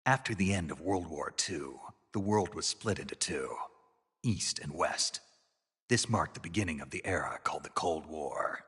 After the end of World War II, the world was split into two, East and West. This marked the beginning of the era called the Cold War.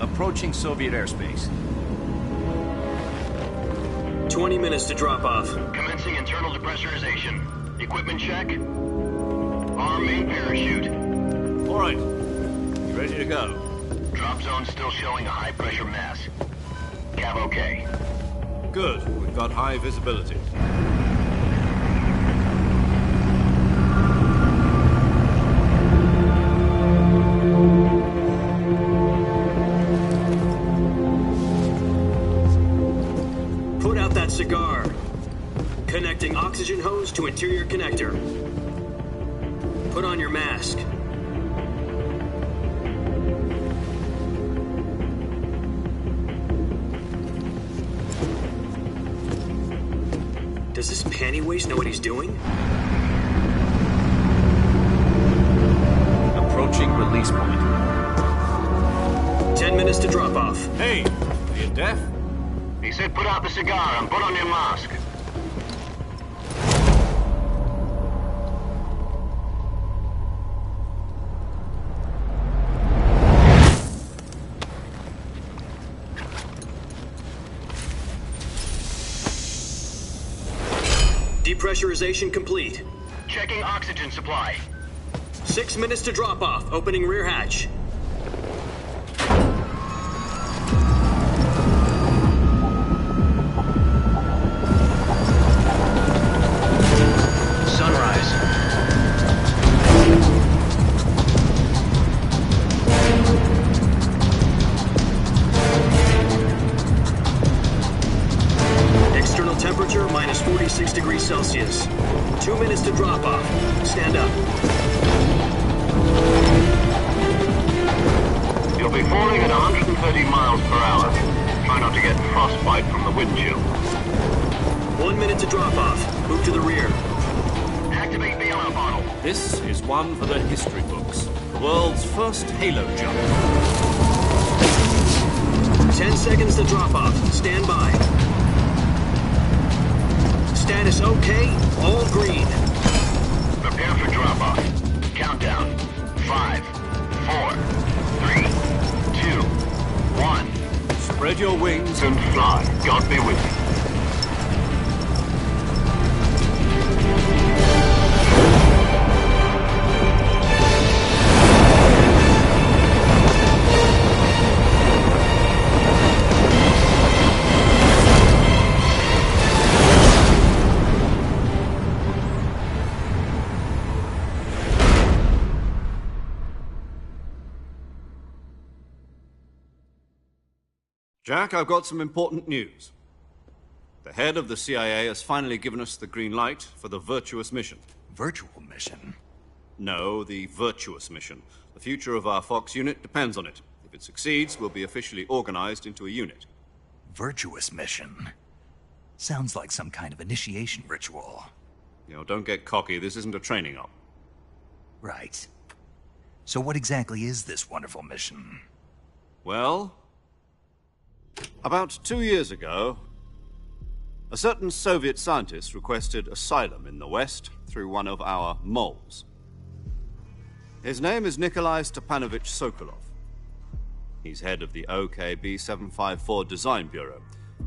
Approaching Soviet airspace. 20 minutes to drop off. Commencing internal depressurization. Equipment check. Arm main parachute. All right. You ready to go? Drop zone still showing a high pressure mass. Cav okay. Good. We've got high visibility. Put out that cigar. Connecting oxygen hose to interior connector. Put on your mask. Does this panty waste know what he's doing? Approaching release point. 10 minutes to drop off. Hey, are you deaf? He said put out the cigar and put on your mask. Depressurization complete. Checking oxygen supply. 6 minutes to drop off. Opening rear hatch. Sunrise. External temperature minus 46 degrees Celsius. 2 minutes to drop off. Stand up. You'll be falling at 130 miles per hour. Try not to get frostbite from the wind chill. 1 minute to drop off. Move to the rear. Activate the air bottle. This is one for the history books. The world's first halo jump. 10 seconds to drop off. Stand by. Status okay. All green. Prepare for drop-off. Countdown. 5, 4, 3, 2, 1. Spread your wings And fly. God be with you. Jack, I've got some important news. The head of the CIA has finally given us the green light for the virtuous mission. Virtual mission? No, the virtuous mission. The future of our Fox unit depends on it. If it succeeds, we'll be officially organized into a unit. Virtuous mission? Sounds like some kind of initiation ritual. You know, don't get cocky. This isn't a training op. Right. So what exactly is this wonderful mission? Well, about 2 years ago, a certain Soviet scientist requested asylum in the West through one of our moles. His name is Nikolai Stepanovich Sokolov. He's head of the OKB-754 Design Bureau,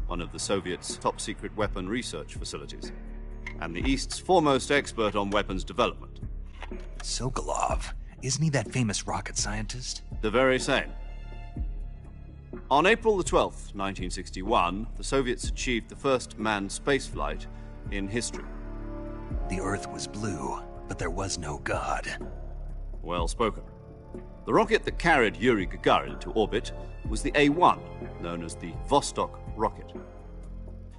one of the Soviets' top-secret weapon research facilities, and the East's foremost expert on weapons development. Sokolov? Isn't he that famous rocket scientist? The very same. On April the 12th, 1961, the Soviets achieved the first manned spaceflight in history. The Earth was blue, but there was no God. Well spoken. The rocket that carried Yuri Gagarin to orbit was the A-1, known as the Vostok rocket.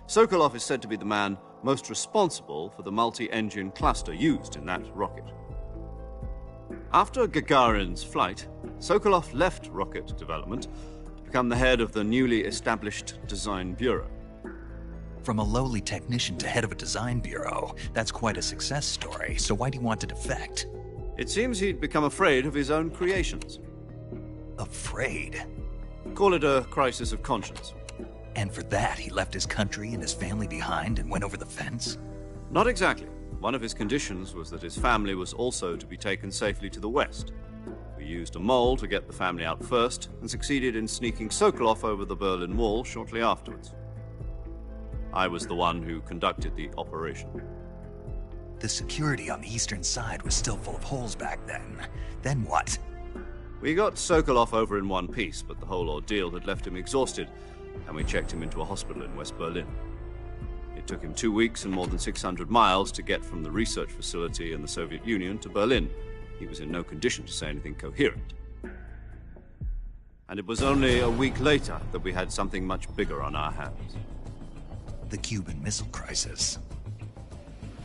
Sokolov is said to be the man most responsible for the multi-engine cluster used in that rocket. After Gagarin's flight, Sokolov left rocket development to become the head of the newly established Design Bureau. From a lowly technician to head of a design bureau, that's quite a success story, so why'd he want to defect? It seems he'd become afraid of his own creations. Afraid? Call it a crisis of conscience. And for that, he left his country and his family behind and went over the fence? Not exactly. One of his conditions was that his family was also to be taken safely to the west. We used a mole to get the family out first and succeeded in sneaking Sokolov over the Berlin Wall shortly afterwards. I was the one who conducted the operation. The security on the eastern side was still full of holes back then. Then what? We got Sokolov over in one piece, but the whole ordeal had left him exhausted, and we checked him into a hospital in West Berlin. It took him 2 weeks and more than 600 miles to get from the research facility in the Soviet Union to Berlin. He was in no condition to say anything coherent. And it was only a week later that we had something much bigger on our hands. The Cuban Missile Crisis.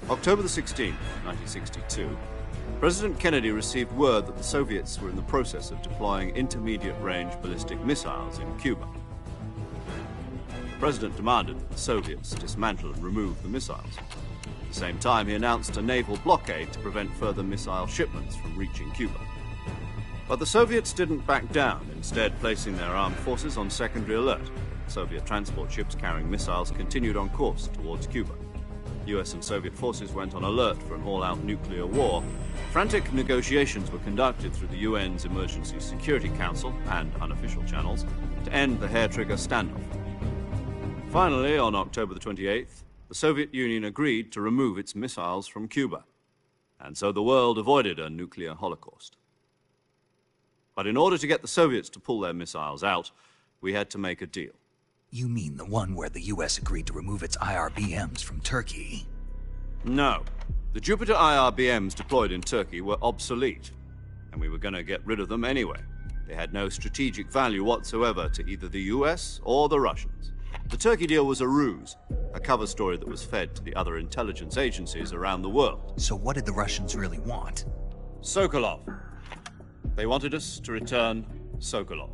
October the 16th, 1962, President Kennedy received word that the Soviets were in the process of deploying intermediate-range ballistic missiles in Cuba. The President demanded that the Soviets dismantle and remove the missiles. At the same time, he announced a naval blockade to prevent further missile shipments from reaching Cuba. But the Soviets didn't back down, instead placing their armed forces on secondary alert. Soviet transport ships carrying missiles continued on course towards Cuba. US and Soviet forces went on alert for an all-out nuclear war. Frantic negotiations were conducted through the UN's Emergency Security Council and unofficial channels to end the hair-trigger standoff. Finally, on October the 28th, the Soviet Union agreed to remove its missiles from Cuba, and so the world avoided a nuclear holocaust. But in order to get the Soviets to pull their missiles out, we had to make a deal. You mean the one where the US agreed to remove its IRBMs from Turkey? No. The Jupiter IRBMs deployed in Turkey were obsolete, and we were going to get rid of them anyway. They had no strategic value whatsoever to either the US or the Russians. The Turkey deal was a ruse, a cover story that was fed to the other intelligence agencies around the world. So what did the Russians really want? Sokolov. They wanted us to return Sokolov.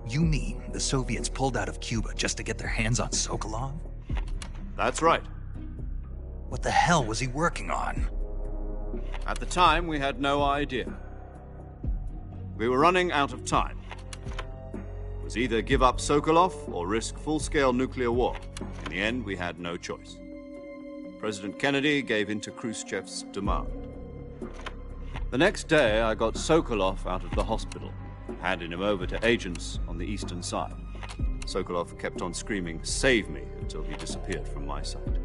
You mean the Soviets pulled out of Cuba just to get their hands on Sokolov? That's right. What the hell was he working on? At the time, we had no idea. We were running out of time. It was either give up Sokolov or risk full-scale nuclear war. In the end, we had no choice. President Kennedy gave in to Khrushchev's demand. The next day, I got Sokolov out of the hospital, handing him over to agents on the eastern side. Sokolov kept on screaming, "Save me," until he disappeared from my sight.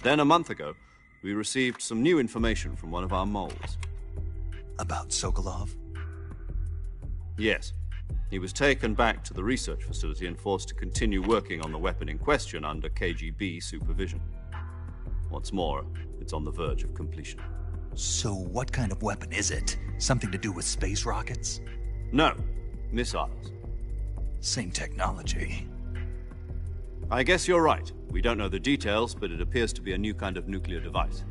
Then, a month ago, we received some new information from one of our moles. About Sokolov? Yes. He was taken back to the research facility and forced to continue working on the weapon in question under KGB supervision. What's more, it's on the verge of completion. So what kind of weapon is it? Something to do with space rockets? No, missiles. Same technology. I guess you're right. We don't know the details, but it appears to be a new kind of nuclear device.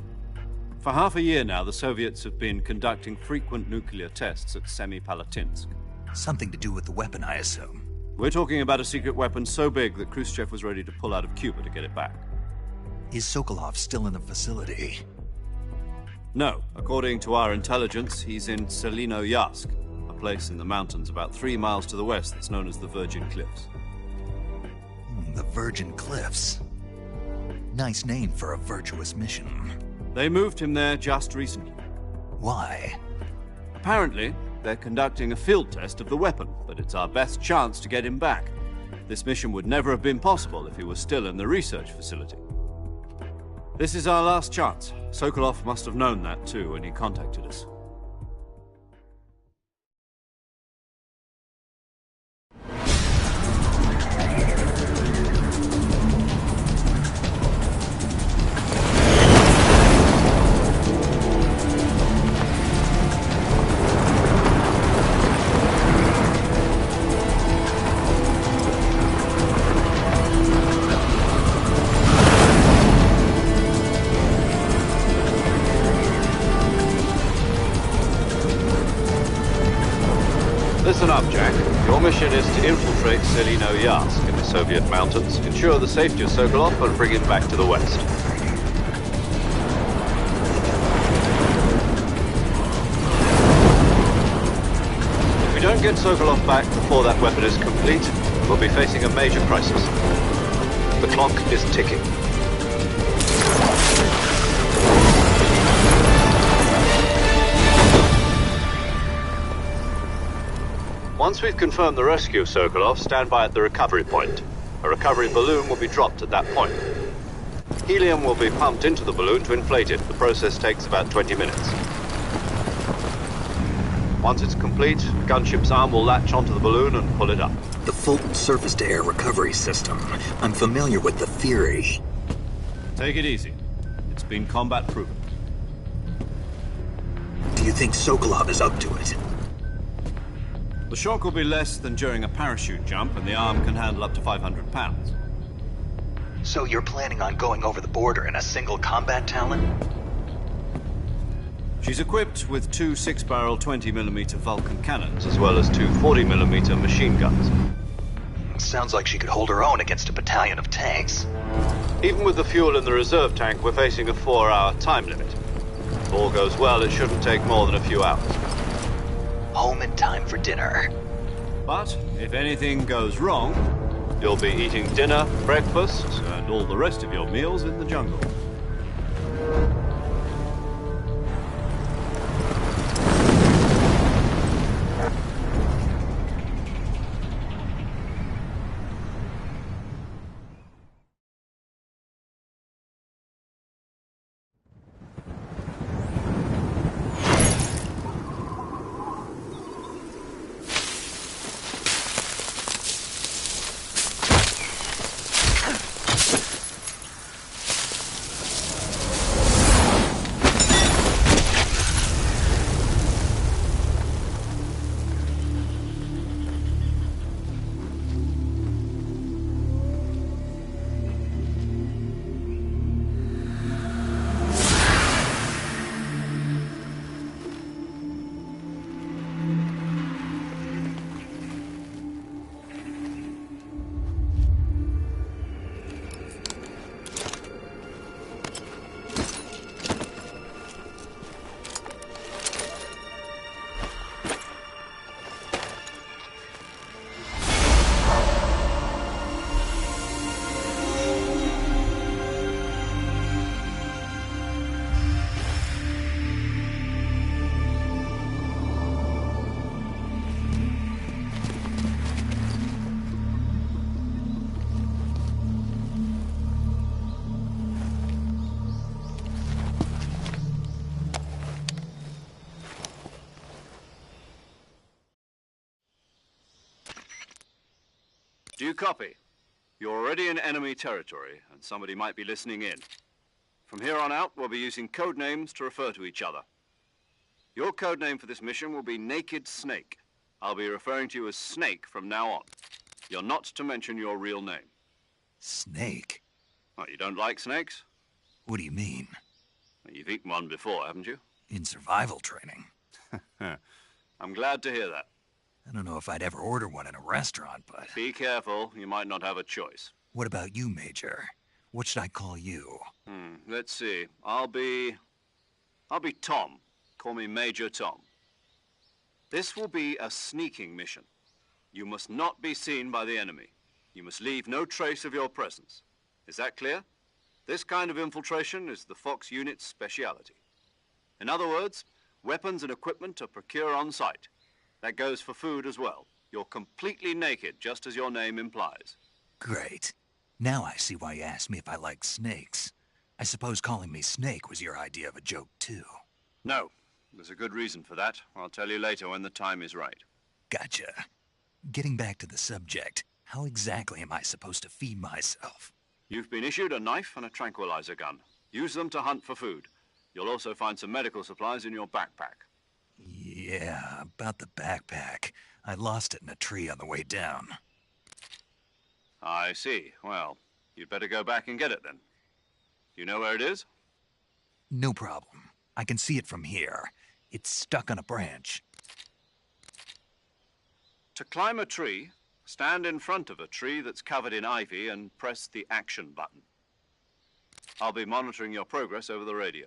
For half a year now, the Soviets have been conducting frequent nuclear tests at Semipalatinsk. Something to do with the weapon, I assume. We're talking about a secret weapon so big that Khrushchev was ready to pull out of Cuba to get it back. Is Sokolov still in the facility? No. According to our intelligence, he's in Selino-Yarsk, a place in the mountains about 3 miles to the west that's known as the Virgin Cliffs. The Virgin Cliffs. Nice name for a virtuous mission. They moved him there just recently. Why? Apparently, they're conducting a field test of the weapon, but it's our best chance to get him back. This mission would never have been possible if he was still in the research facility. This is our last chance. Sokolov must have known that too when he contacted us. up, Jack. Your mission is to infiltrate Selino-Yarsk in the Soviet mountains, ensure the safety of Sokolov, and bring him back to the west. If we don't get Sokolov back before that weapon is complete, we'll be facing a major crisis. The clock is ticking. Once we've confirmed the rescue of Sokolov, stand by at the recovery point. A recovery balloon will be dropped at that point. Helium will be pumped into the balloon to inflate it. The process takes about 20 minutes. Once it's complete, a gunship's arm will latch onto the balloon and pull it up. The Fulton surface-to-air recovery system. I'm familiar with the theory. Take it easy. It's been combat-proven. Do you think Sokolov is up to it? The shock will be less than during a parachute jump, and the arm can handle up to 500 pounds. So you're planning on going over the border in a single combat Talon? She's equipped with two 6-barrel 20mm Vulcan cannons, as well as two 40mm machine guns. Sounds like she could hold her own against a battalion of tanks. Even with the fuel in the reserve tank, we're facing a 4-hour time limit. If all goes well, it shouldn't take more than a few hours. Home in time for dinner. But if anything goes wrong, you'll be eating dinner, breakfast, and all the rest of your meals in the jungle. Do you copy? You're already in enemy territory, and somebody might be listening in. From here on out, we'll be using code names to refer to each other. Your code name for this mission will be Naked Snake. I'll be referring to you as Snake from now on. You're not to mention your real name. Snake? Oh, you don't like snakes? What do you mean? Well, you've eaten one before, haven't you? In survival training. I'm glad to hear that. I don't know if I'd ever order one in a restaurant, but... Be careful, you might not have a choice. What about you, Major? What should I call you? Let's see. I'll be Tom. Call me Major Tom. This will be a sneaking mission. You must not be seen by the enemy. You must leave no trace of your presence. Is that clear? This kind of infiltration is the Fox unit's speciality. In other words, weapons and equipment are procured on site. That goes for food as well. You're completely naked, just as your name implies. Great. Now I see why you asked me if I like snakes. I suppose calling me Snake was your idea of a joke, too. No. There's a good reason for that. I'll tell you later when the time is right. Gotcha. Getting back to the subject, how exactly am I supposed to feed myself? You've been issued a knife and a tranquilizer gun. Use them to hunt for food. You'll also find some medical supplies in your backpack. Yeah, about the backpack. I lost it in a tree on the way down. I see. Well, you'd better go back and get it then. You know where it is? No problem. I can see it from here. It's stuck on a branch. To climb a tree, stand in front of a tree that's covered in ivy and press the action button. I'll be monitoring your progress over the radio.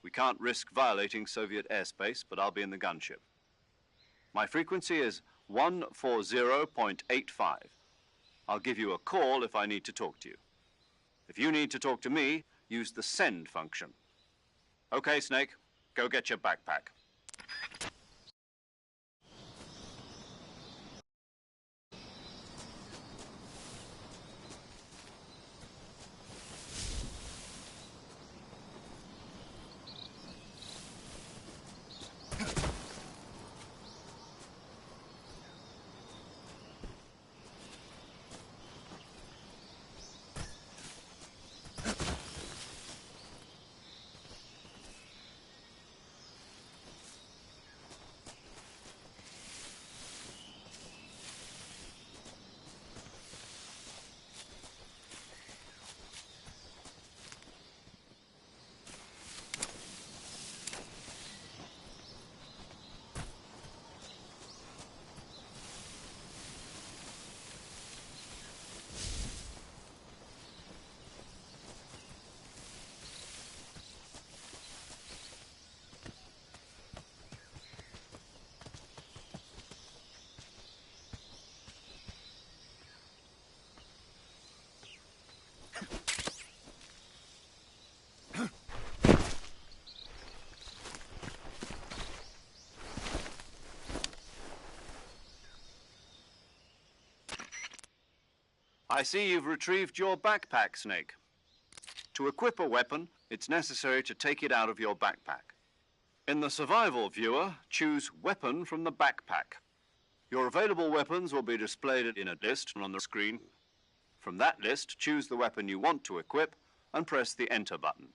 We can't risk violating Soviet airspace, but I'll be in the gunship. My frequency is 140.85. I'll give you a call if I need to talk to you. If you need to talk to me, use the send function. Okay, Snake, go get your backpack. I see you've retrieved your backpack, Snake. To equip a weapon, it's necessary to take it out of your backpack. In the survival viewer, choose Weapon from the backpack. Your available weapons will be displayed in a list on the screen. From that list, choose the weapon you want to equip and press the Enter button.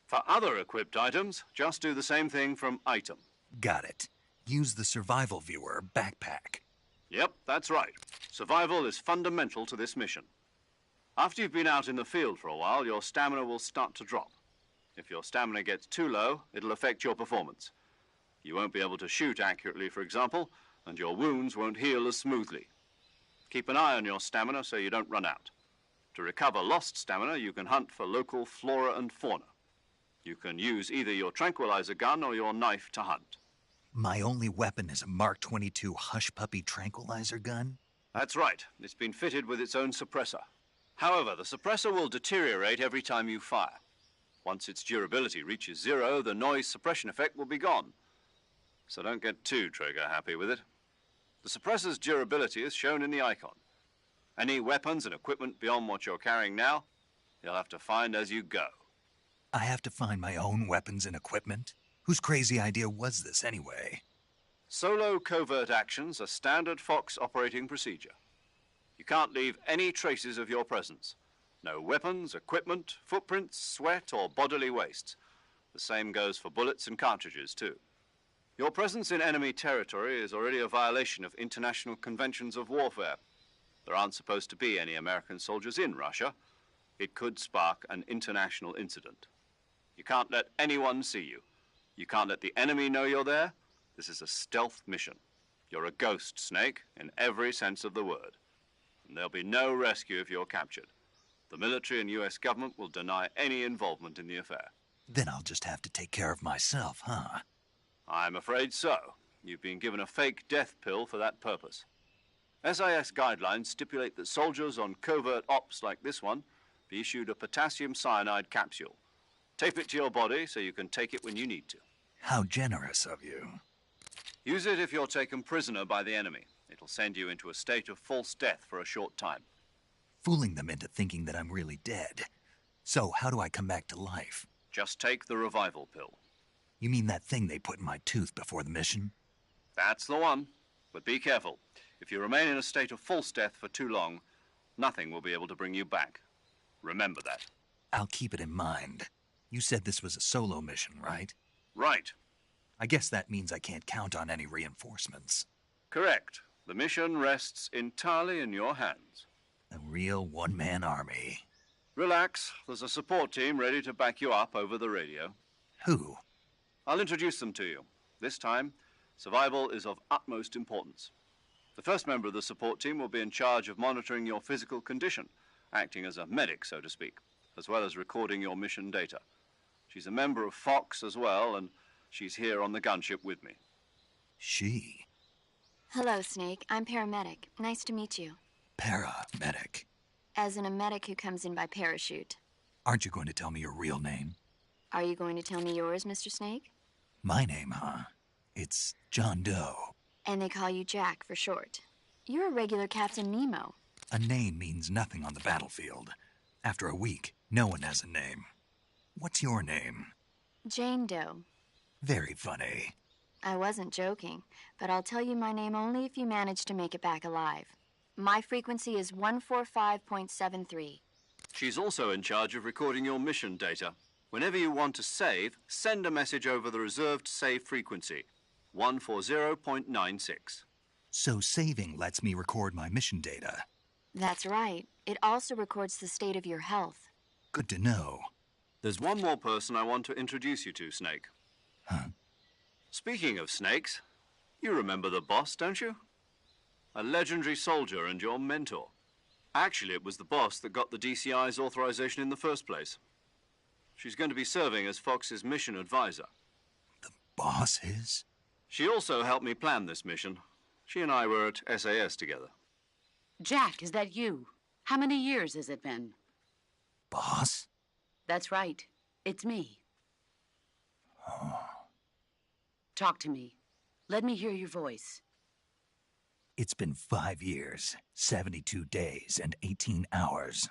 For other equipped items, just do the same thing from Item. Got it. Use the survival viewer backpack. Yep, that's right. Survival is fundamental to this mission. After you've been out in the field for a while, your stamina will start to drop. If your stamina gets too low, it'll affect your performance. You won't be able to shoot accurately, for example, and your wounds won't heal as smoothly. Keep an eye on your stamina so you don't run out. To recover lost stamina, you can hunt for local flora and fauna. You can use either your tranquilizer gun or your knife to hunt. My only weapon is a Mark 22 Hush Puppy tranquilizer gun? That's right. It's been fitted with its own suppressor. However, the suppressor will deteriorate every time you fire. Once its durability reaches 0, the noise suppression effect will be gone. So don't get too trigger happy with it. The suppressor's durability is shown in the icon. Any weapons and equipment beyond what you're carrying now, you'll have to find as you go. I have to find my own weapons and equipment? Whose crazy idea was this anyway? Solo covert actions are standard Fox operating procedure. You can't leave any traces of your presence. No weapons, equipment, footprints, sweat, or bodily wastes. The same goes for bullets and cartridges, too. Your presence in enemy territory is already a violation of international conventions of warfare. There aren't supposed to be any American soldiers in Russia. It could spark an international incident. You can't let anyone see you. You can't let the enemy know you're there. This is a stealth mission. You're a ghost, Snake, in every sense of the word. And there'll be no rescue if you're captured. The military and U.S. government will deny any involvement in the affair. Then I'll just have to take care of myself, huh? I'm afraid so. You've been given a fake death pill for that purpose. SIS guidelines stipulate that soldiers on covert ops like this one be issued a potassium cyanide capsule. Tape it to your body so you can take it when you need to. How generous of you. Use it if you're taken prisoner by the enemy. It'll send you into a state of false death for a short time. Fooling them into thinking that I'm really dead. So how do I come back to life? Just take the revival pill. You mean that thing they put in my tooth before the mission? That's the one. But be careful. If you remain in a state of false death for too long, nothing will be able to bring you back. Remember that. I'll keep it in mind. You said this was a solo mission, right? Right. I guess that means I can't count on any reinforcements. Correct. The mission rests entirely in your hands. A real one-man army. Relax. There's a support team ready to back you up over the radio. Who? I'll introduce them to you. This time, survival is of utmost importance. The The first member of the support team will be in charge of monitoring your physical condition, acting as a medic, so to speak, as well as recording your mission data. She's a member of Fox as well, and she's here on the gunship with me. She? Hello, Snake. I'm paramedic. Nice to meet you. Paramedic. As in a medic who comes in by parachute. Aren't you going to tell me your real name? Are you going to tell me yours, Mr. Snake? My name, huh? It's John Doe. And they call you Jack for short. You're a regular Captain Nemo. A name means nothing on the battlefield. After a week, no one has a name. What's your name? Jane Doe. Very funny. I wasn't joking, but I'll tell you my name only if you manage to make it back alive. My frequency is 145.73. She's also in charge of recording your mission data. Whenever you want to save, send a message over the reserved save frequency, 140.96. So saving lets me record my mission data. That's right. It also records the state of your health. Good to know. There's one more person I want to introduce you to, Snake. Huh? Speaking of snakes, you remember the boss, don't you? A legendary soldier and your mentor. Actually, it was the boss that got the DCI's authorization in the first place. She's going to be serving as Fox's mission advisor. The boss is? She also helped me plan this mission. She and I were at SAS together. Jack, is that you? How many years has it been? Boss? That's right. It's me. Oh. Talk to me. Let me hear your voice. It's been 5 years, 72 days, and 18 hours.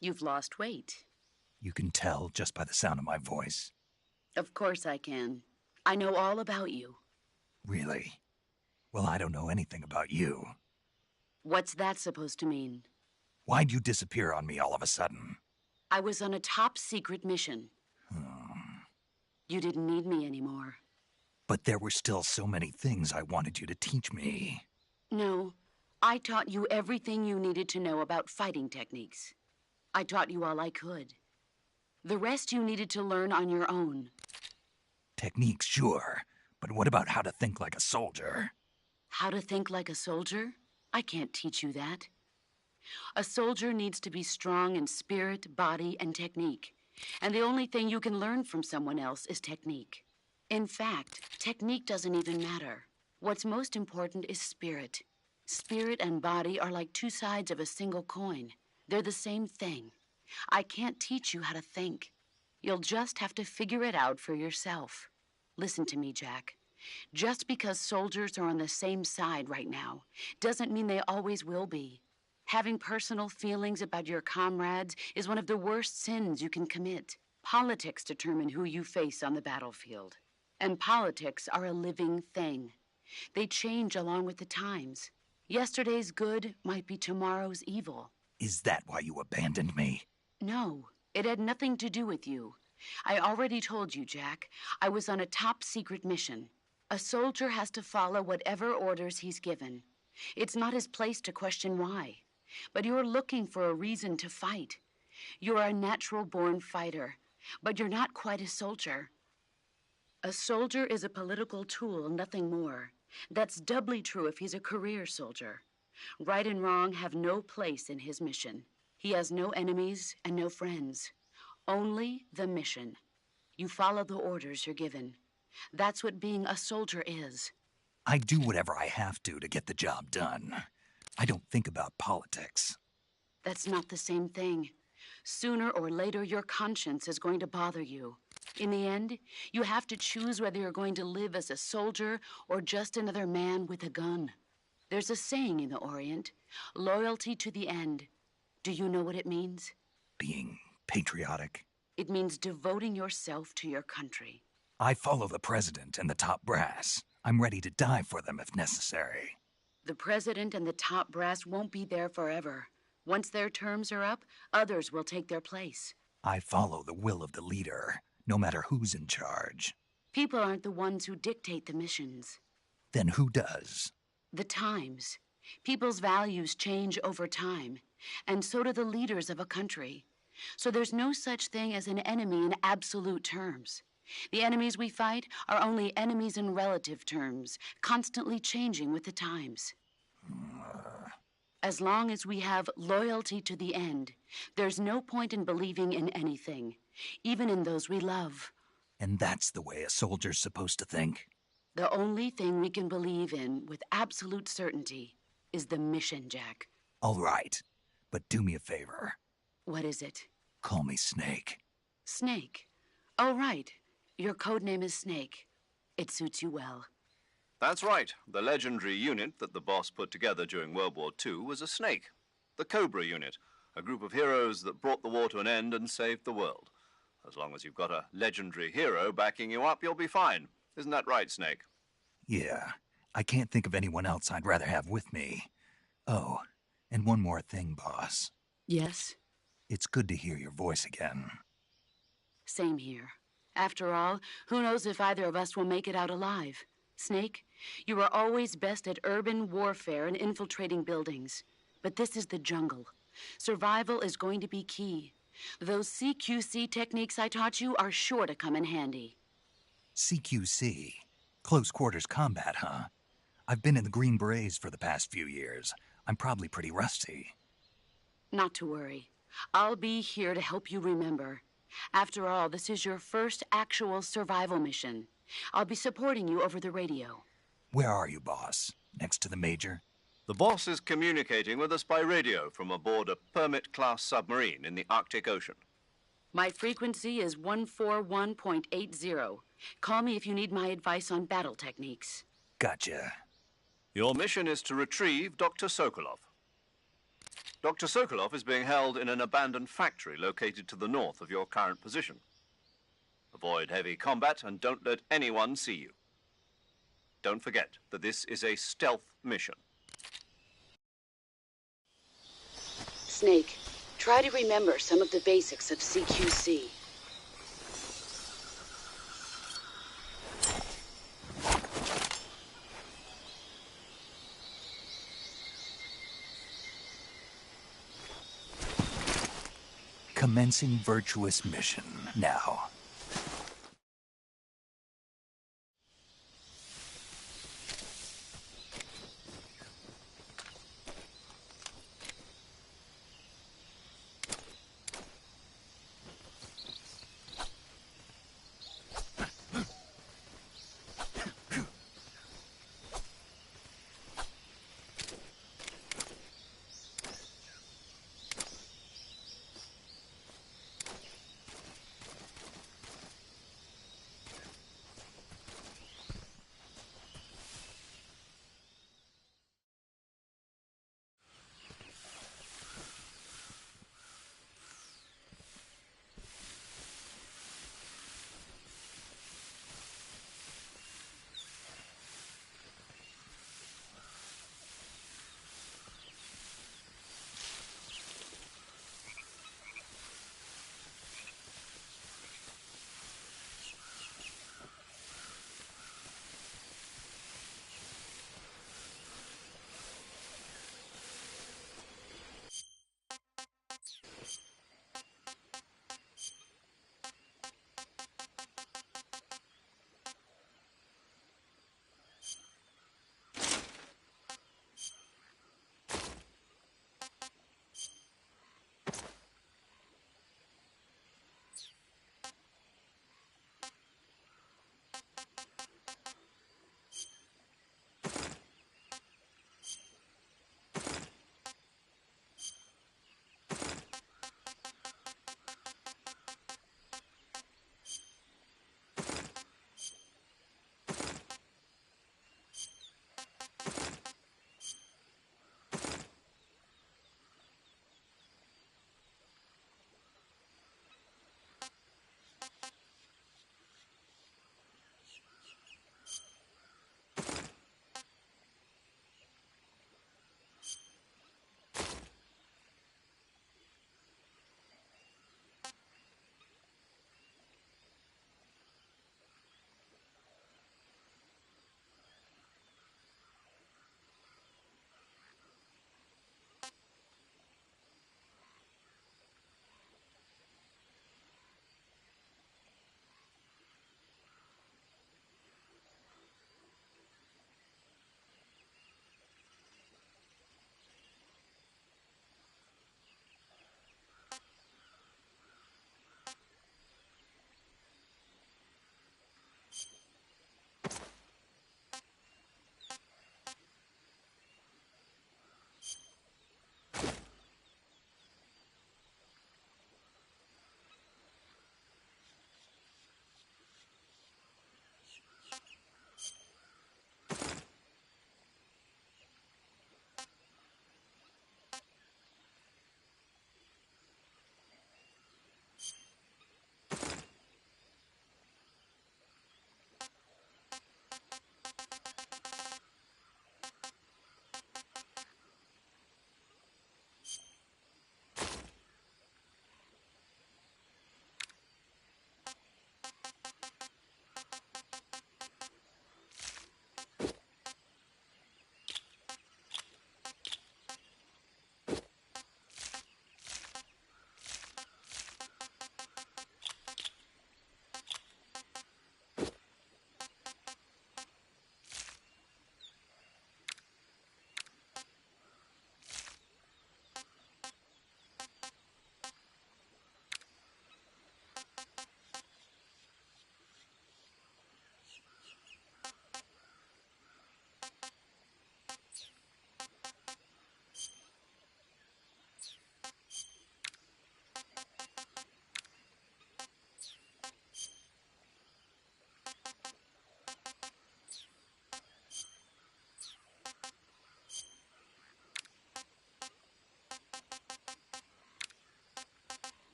You've lost weight. You can tell just by the sound of my voice. Of course I can. I know all about you. Really? Well, I don't know anything about you. What's that supposed to mean? Why'd you disappear on me all of a sudden? I was on a top-secret mission. You didn't need me anymore. But there were still so many things I wanted you to teach me. No, I taught you everything you needed to know about fighting techniques. I taught you all I could. The rest you needed to learn on your own. Techniques, sure. But what about how to think like a soldier? How to think like a soldier? I can't teach you that. A soldier needs to be strong in spirit, body, and technique. And the only thing you can learn from someone else is technique. In fact, technique doesn't even matter. What's most important is spirit. Spirit and body are like two sides of a single coin. They're the same thing. I can't teach you how to think. You'll just have to figure it out for yourself. Listen to me, Jack. Just because soldiers are on the same side right now doesn't mean they always will be. Having personal feelings about your comrades is one of the worst sins you can commit. Politics determine who you face on the battlefield. And politics are a living thing. They change along with the times. Yesterday's good might be tomorrow's evil. Is that why you abandoned me? No, it had nothing to do with you. I already told you, Jack. I was on a top-secret mission. A soldier has to follow whatever orders he's given. It's not his place to question why. But you're looking for a reason to fight. You're a natural-born fighter, but you're not quite a soldier. A soldier is a political tool, nothing more. That's doubly true if he's a career soldier. Right and wrong have no place in his mission. He has no enemies and no friends. Only the mission. You follow the orders you're given. That's what being a soldier is. I do whatever I have to get the job done. I don't think about politics. That's not the same thing. Sooner or later, your conscience is going to bother you. In the end, you have to choose whether you're going to live as a soldier or just another man with a gun. There's a saying in the Orient, loyalty to the end. Do you know what it means? Being patriotic. It means devoting yourself to your country. I follow the president and the top brass. I'm ready to die for them if necessary. The president and the top brass won't be there forever. Once their terms are up, others will take their place. I follow the will of the leader, no matter who's in charge. People aren't the ones who dictate the missions. Then who does? The times. People's values change over time, and so do the leaders of a country. So there's no such thing as an enemy in absolute terms. The enemies we fight are only enemies in relative terms, constantly changing with the times. As long as we have loyalty to the end, there's no point in believing in anything, even in those we love. And that's the way a soldier's supposed to think? The only thing we can believe in with absolute certainty is the mission, Jack. All right, but do me a favor. What is it? Call me Snake. Snake. Oh, right. Your code name is Snake. It suits you well. That's right. The legendary unit that the boss put together during World War II was a snake. The Cobra unit, a group of heroes that brought the war to an end and saved the world. As long as you've got a legendary hero backing you up, you'll be fine. Isn't that right, Snake? Yeah, I can't think of anyone else I'd rather have with me. Oh, and one more thing, boss. Yes? It's good to hear your voice again. Same here. After all, who knows if either of us will make it out alive? Snake, you are always best at urban warfare and infiltrating buildings. But this is the jungle. Survival is going to be key. Those CQC techniques I taught you are sure to come in handy. CQC? Close quarters combat, huh? I've been in the Green Berets for the past few years. I'm probably pretty rusty. Not to worry. I'll be here to help you remember. After all, this is your first actual survival mission. I'll be supporting you over the radio. Where are you, boss? Next to the Major? The boss is communicating with us by radio from aboard a Permit-class submarine in the Arctic Ocean. My frequency is 141.80. Call me if you need my advice on battle techniques. Gotcha. Your mission is to retrieve Dr. Sokolov. Dr. Sokolov is being held in an abandoned factory located to the north of your current position. Avoid heavy combat and don't let anyone see you. Don't forget that this is a stealth mission. Snake, try to remember some of the basics of CQC. Commencing virtuous mission now.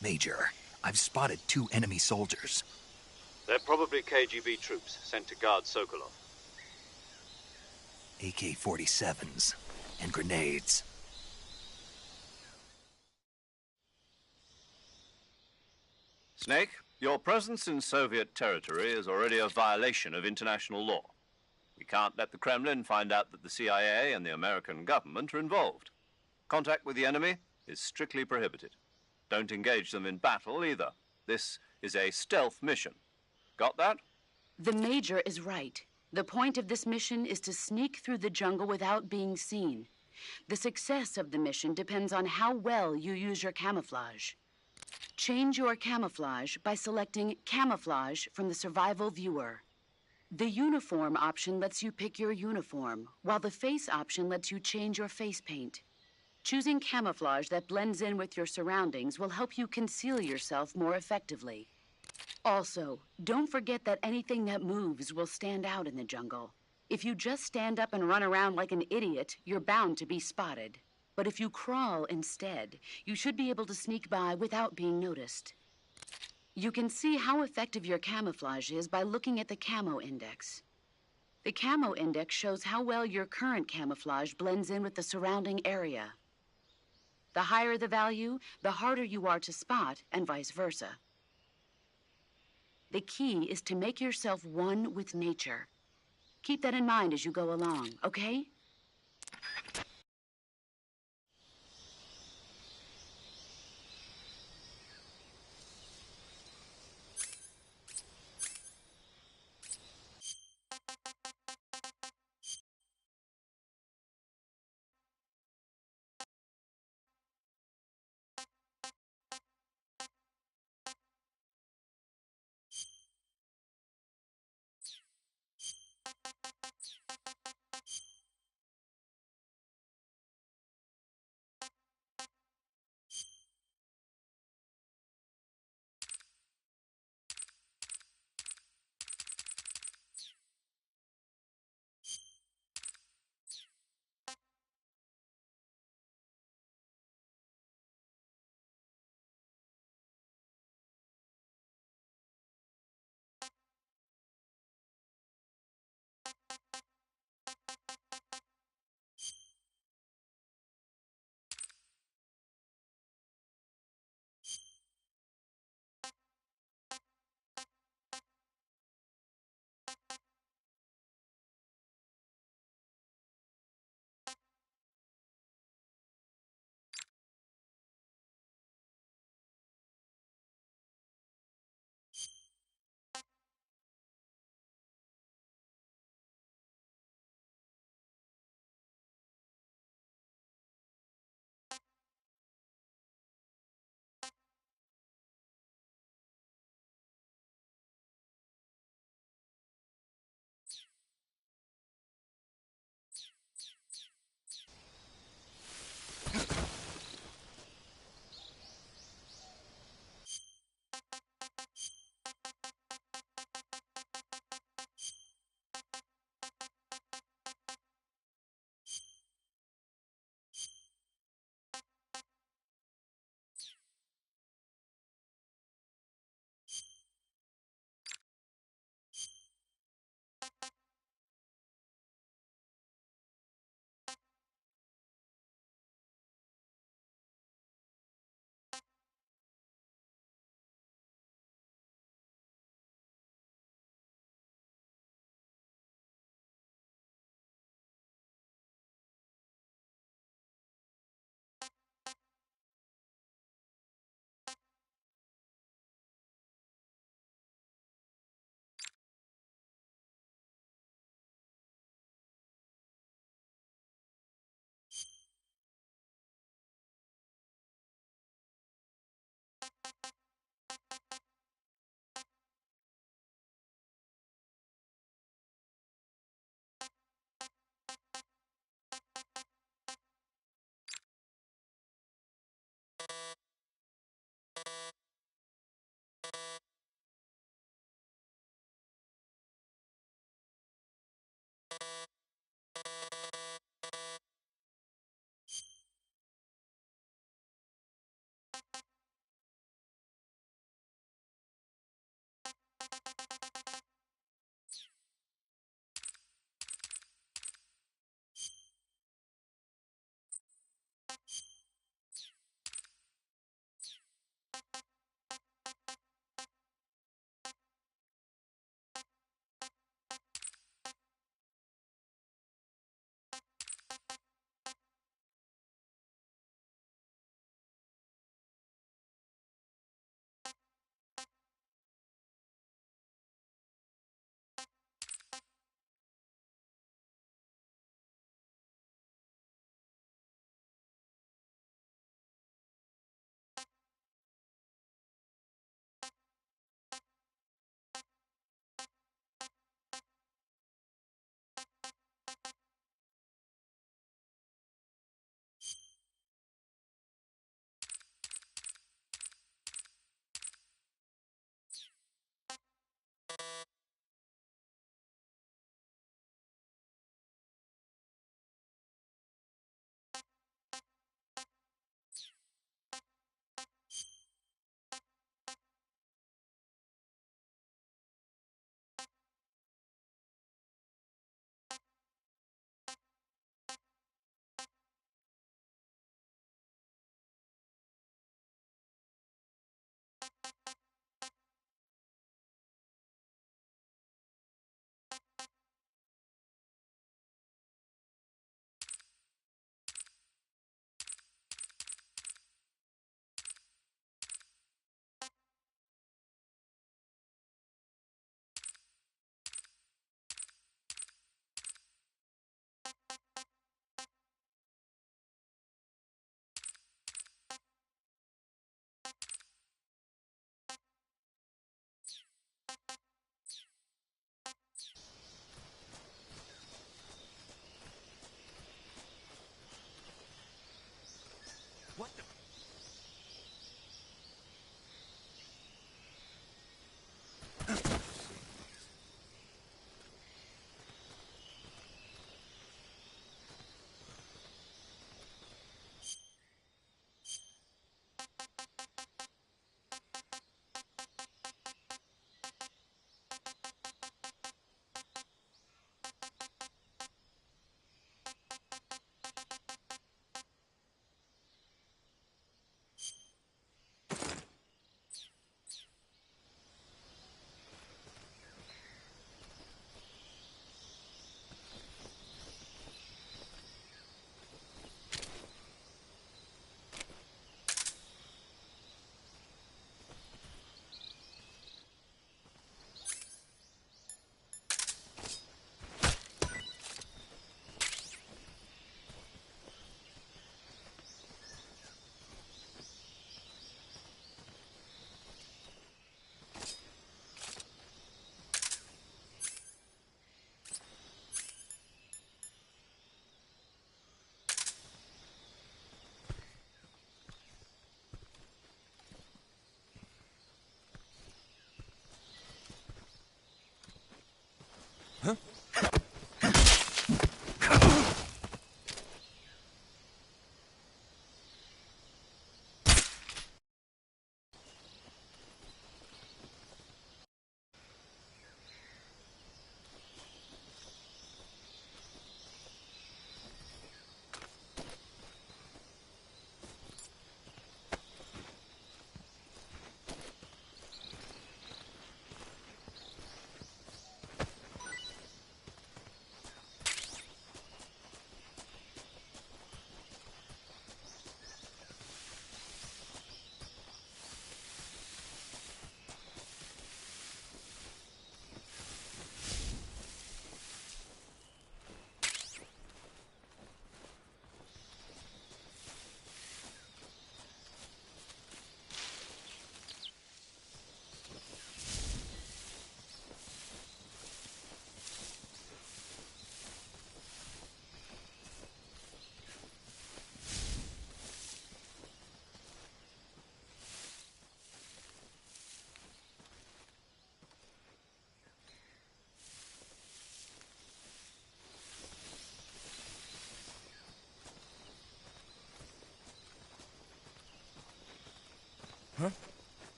Major, I've spotted 2 enemy soldiers. They're probably KGB troops sent to guard Sokolov. AK-47s and grenades. Snake, your presence in Soviet territory is already a violation of international law. We can't let the Kremlin find out that the CIA and the American government are involved. Contact with the enemy is strictly prohibited. Don't engage them in battle either. This is a stealth mission. Got that? The Major is right. The point of this mission is to sneak through the jungle without being seen. The success of the mission depends on how well you use your camouflage. Change your camouflage by selecting Camouflage from the Survival Viewer. The Uniform option lets you pick your uniform, while the Face option lets you change your face paint. Choosing camouflage that blends in with your surroundings will help you conceal yourself more effectively. Also, don't forget that anything that moves will stand out in the jungle. If you just stand up and run around like an idiot, you're bound to be spotted. But if you crawl instead, you should be able to sneak by without being noticed. You can see how effective your camouflage is by looking at the Camo Index. The Camo Index shows how well your current camouflage blends in with the surrounding area. The higher the value, the harder you are to spot, and vice versa. The key is to make yourself one with nature. Keep that in mind as you go along, okay?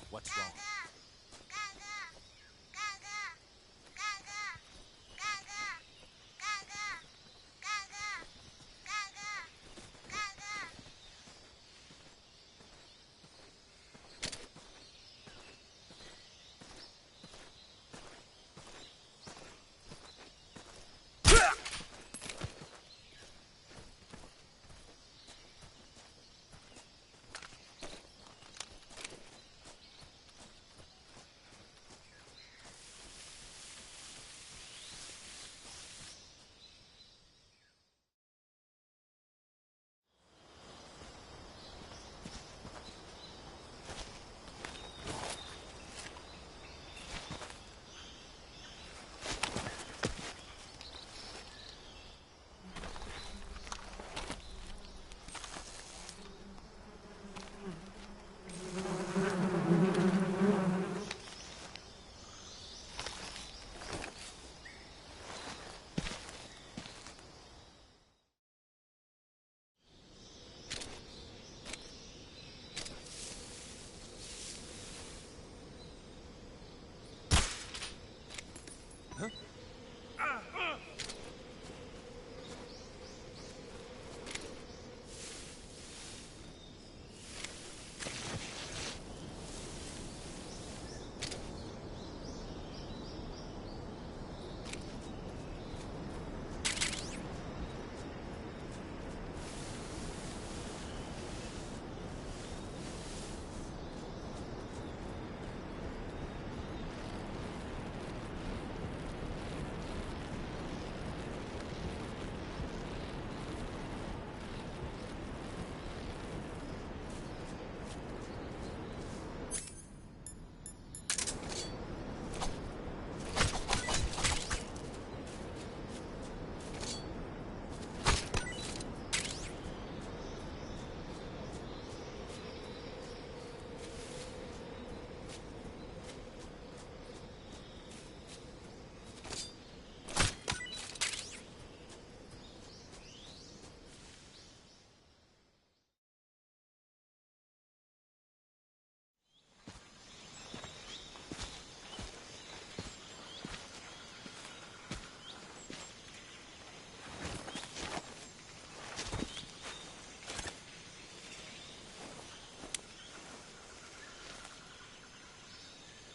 What's wrong?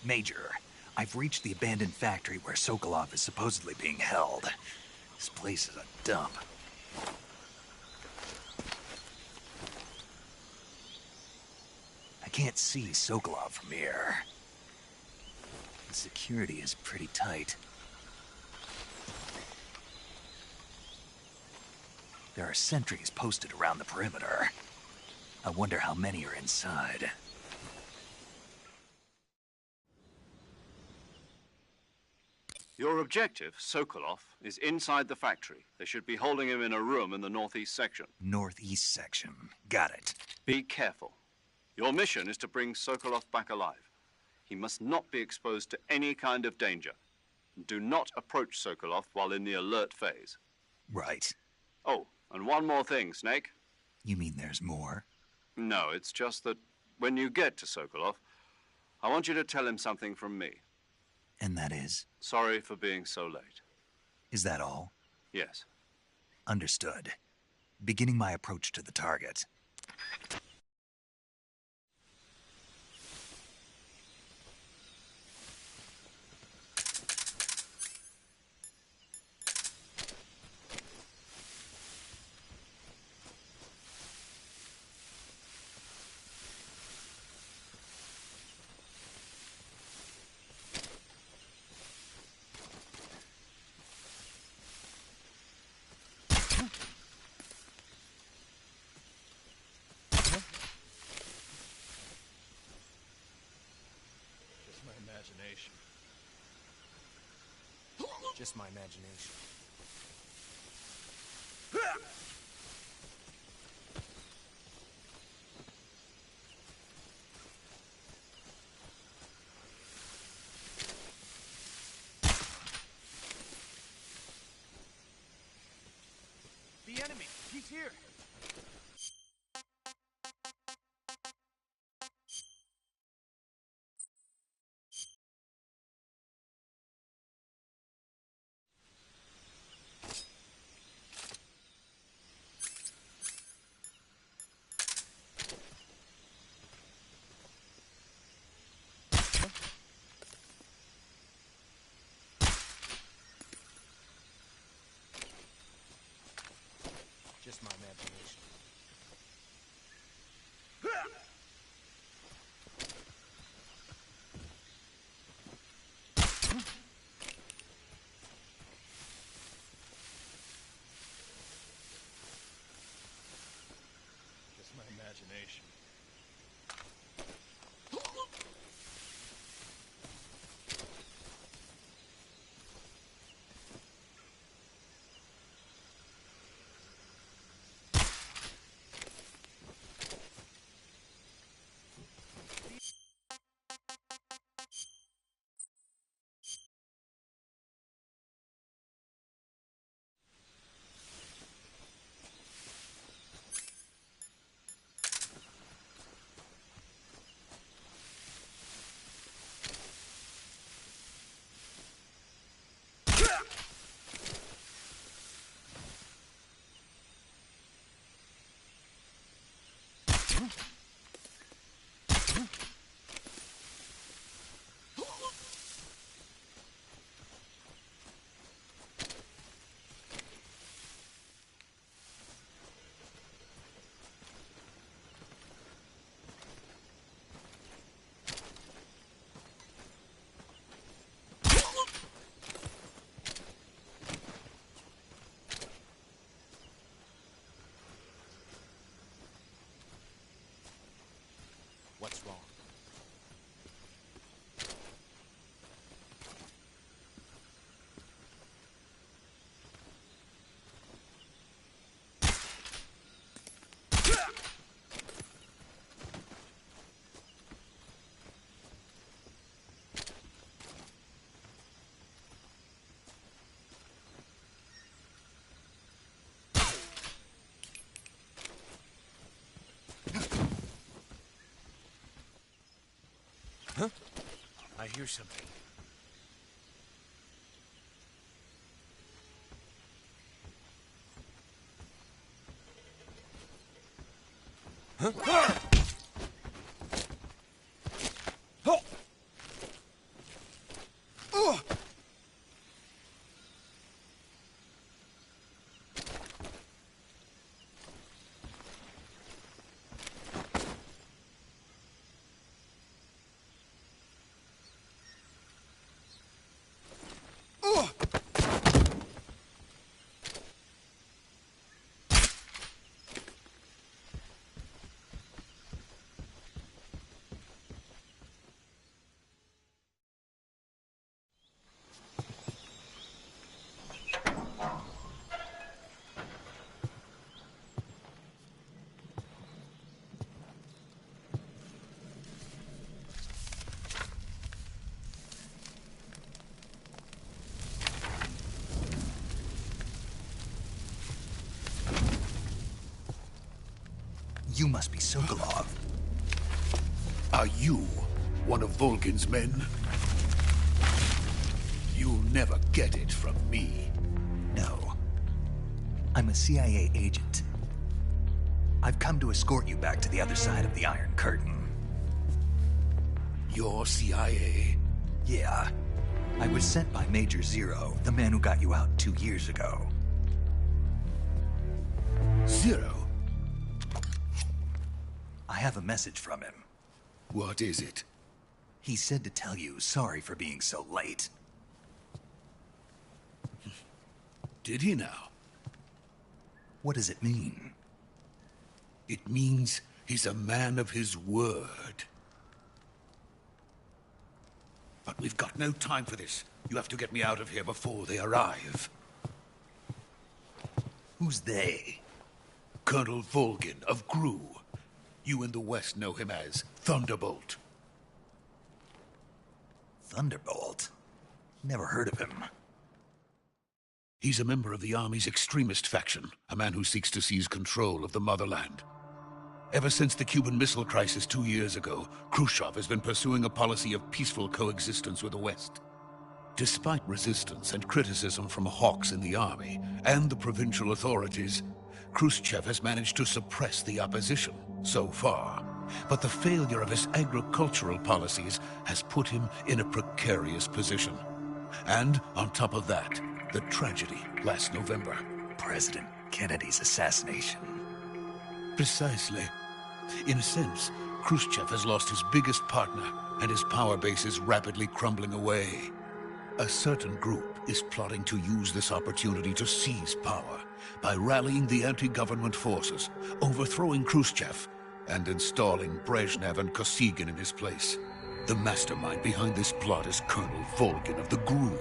Major, I've reached the abandoned factory where Sokolov is supposedly being held. This place is a dump. I can't see Sokolov from here. The security is pretty tight. There are sentries posted around the perimeter. I wonder how many are inside. Your objective, Sokolov, is inside the factory. They should be holding him in a room in the northeast section. Northeast section. Got it. Be careful. Your mission is to bring Sokolov back alive. He must not be exposed to any kind of danger. Do not approach Sokolov while in the alert phase. Right. Oh, and one more thing, Snake. You mean there's more? No, it's just that when you get to Sokolov, I want you to tell him something from me. And that is? Sorry for being so late. Is that all? Yes. Understood. Beginning my approach to the target. Just my imagination. the enemy. He's here. Just my imagination. Just my imagination. What's wrong? Huh? I hear something. Huh? Ah! Oh! Oh! You must be Sokolov. Are you one of Volgin's men? You'll never get it from me. No. I'm a CIA agent. I've come to escort you back to the other side of the Iron Curtain. You're CIA? Yeah. I was sent by Major Zero, the man who got you out 2 years ago. Zero? I have a message from him. What is it? He said to tell you sorry for being so late. Did he now? What does it mean? It means he's a man of his word. But we've got no time for this. You have to get me out of here before they arrive. Who's they? Colonel Volgin of GRU. You in the West know him as Thunderbolt. Thunderbolt? Never heard of him. He's a member of the Army's extremist faction, a man who seeks to seize control of the motherland. Ever since the Cuban Missile Crisis 2 years ago, Khrushchev has been pursuing a policy of peaceful coexistence with the West. Despite resistance and criticism from hawks in the army and the provincial authorities, Khrushchev has managed to suppress the opposition so far. But the failure of his agricultural policies has put him in a precarious position. And on top of that, the tragedy last November. President Kennedy's assassination. Precisely. In a sense, Khrushchev has lost his biggest partner, and his power base is rapidly crumbling away. A certain group is plotting to use this opportunity to seize power by rallying the anti-government forces, overthrowing Khrushchev, and installing Brezhnev and Kosygin in his place. The mastermind behind this plot is Colonel Volgin of the GRU.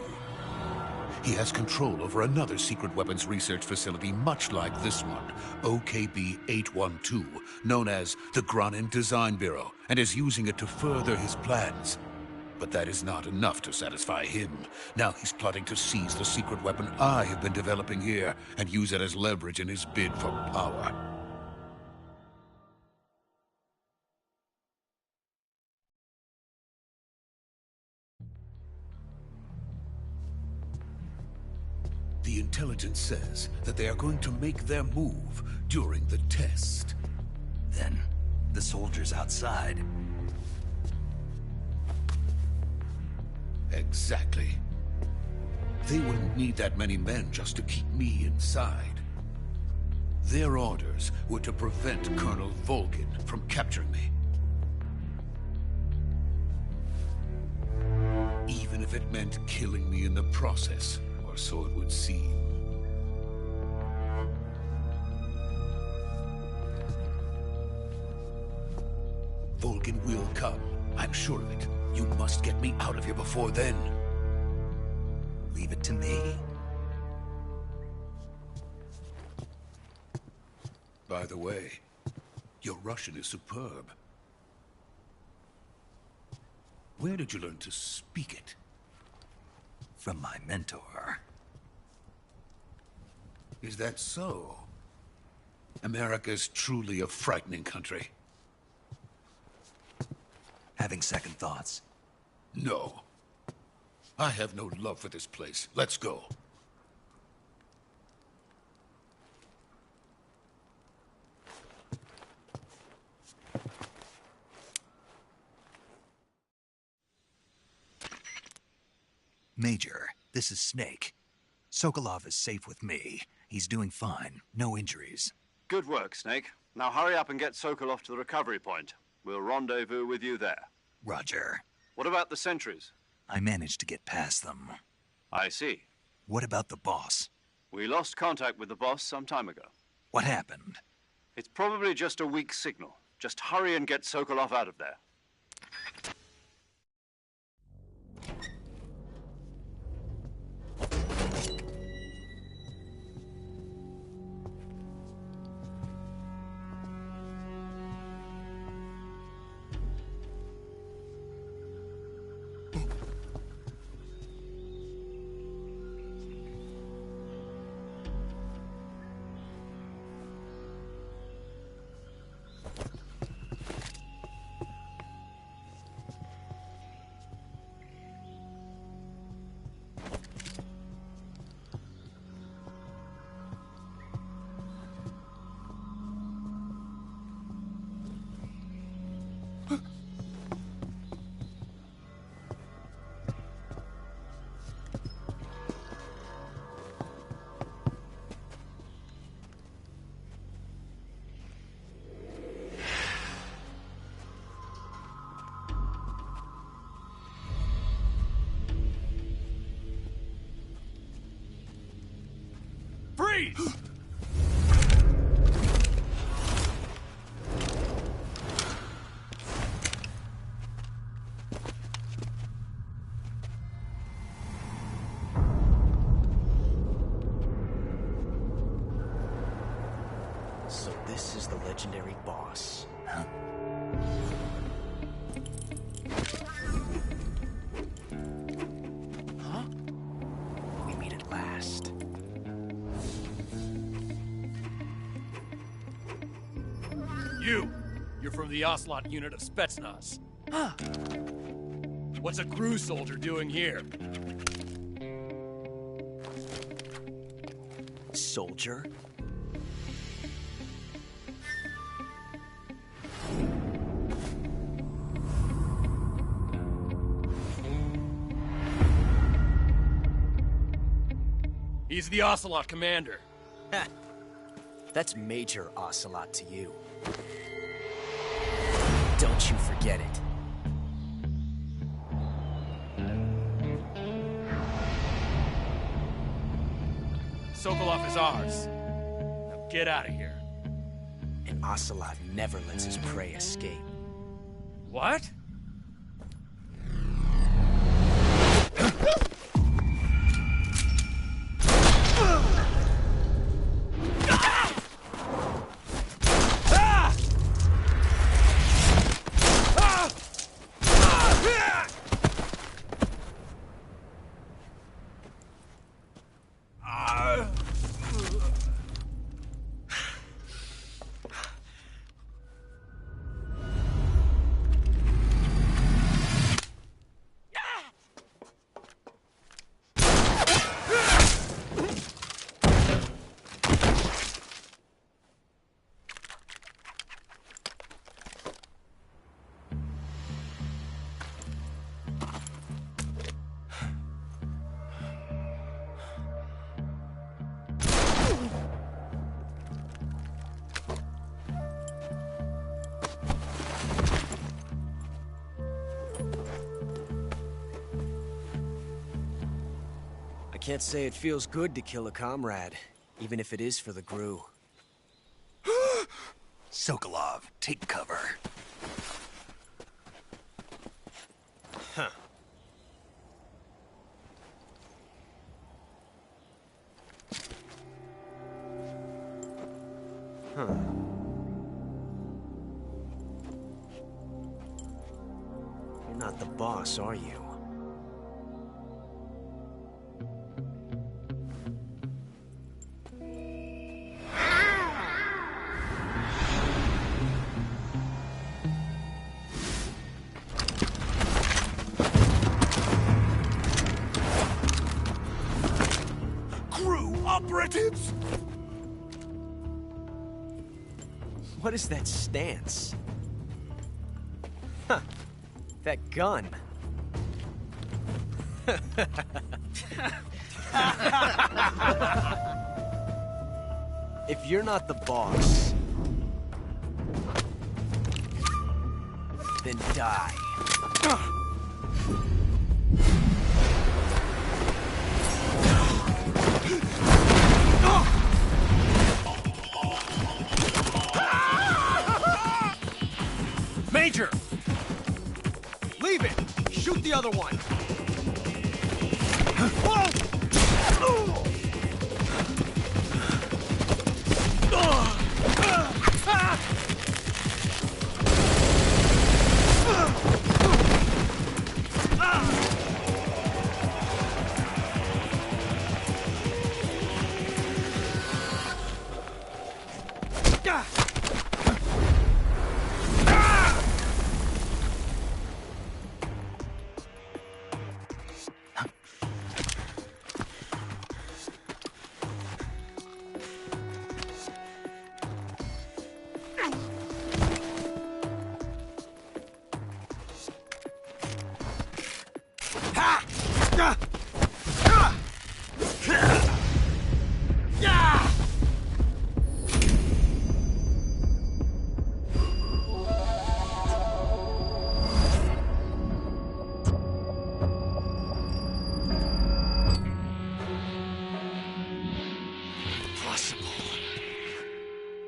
He has control over another secret weapons research facility much like this one, OKB-812, known as the Granin Design Bureau, and is using it to further his plans. But that is not enough to satisfy him. Now he's plotting to seize the secret weapon I have been developing here and use it as leverage in his bid for power. The intelligence says that they are going to make their move during the test. Then, the soldiers outside. Exactly. They wouldn't need that many men just to keep me inside. Their orders were to prevent Colonel Volgin from capturing me. Even if it meant killing me in the process, or so it would seem. Volgin will come. I'm sure of it. You must get me out of here before then. Leave it to me. By the way, your Russian is superb. Where did you learn to speak it? From my mentor. Is that so? America's truly a frightening country. Having second thoughts? No. I have no love for this place. Let's go. Major, this is Snake. Sokolov is safe with me. He's doing fine. No injuries. Good work, Snake. Now hurry up and get Sokolov to the recovery point. We'll rendezvous with you there. Roger. What about the sentries? I managed to get past them. I see. What about the boss? We lost contact with the boss some time ago. What happened? It's probably just a weak signal. Just hurry and get Sokolov out of there. Freeze! So this is the legendary boss. Huh? Huh? We meet at last. You're from the Ocelot unit of Spetsnaz. What's a crew soldier doing here? Soldier? He's the Ocelot commander. Ha! That's Major Ocelot to you. Don't you forget it. Sokolov is ours. Now get out of here. And Ocelot never lets his prey escape. What? I can't say it feels good to kill a comrade, even if it is for the GRU. Sokolov, take cover. Huh. Huh. You're not the boss, are you? Operatives! What is that stance? Huh. That gun. If you're not the boss, then die. Major! Leave it! Shoot the other one!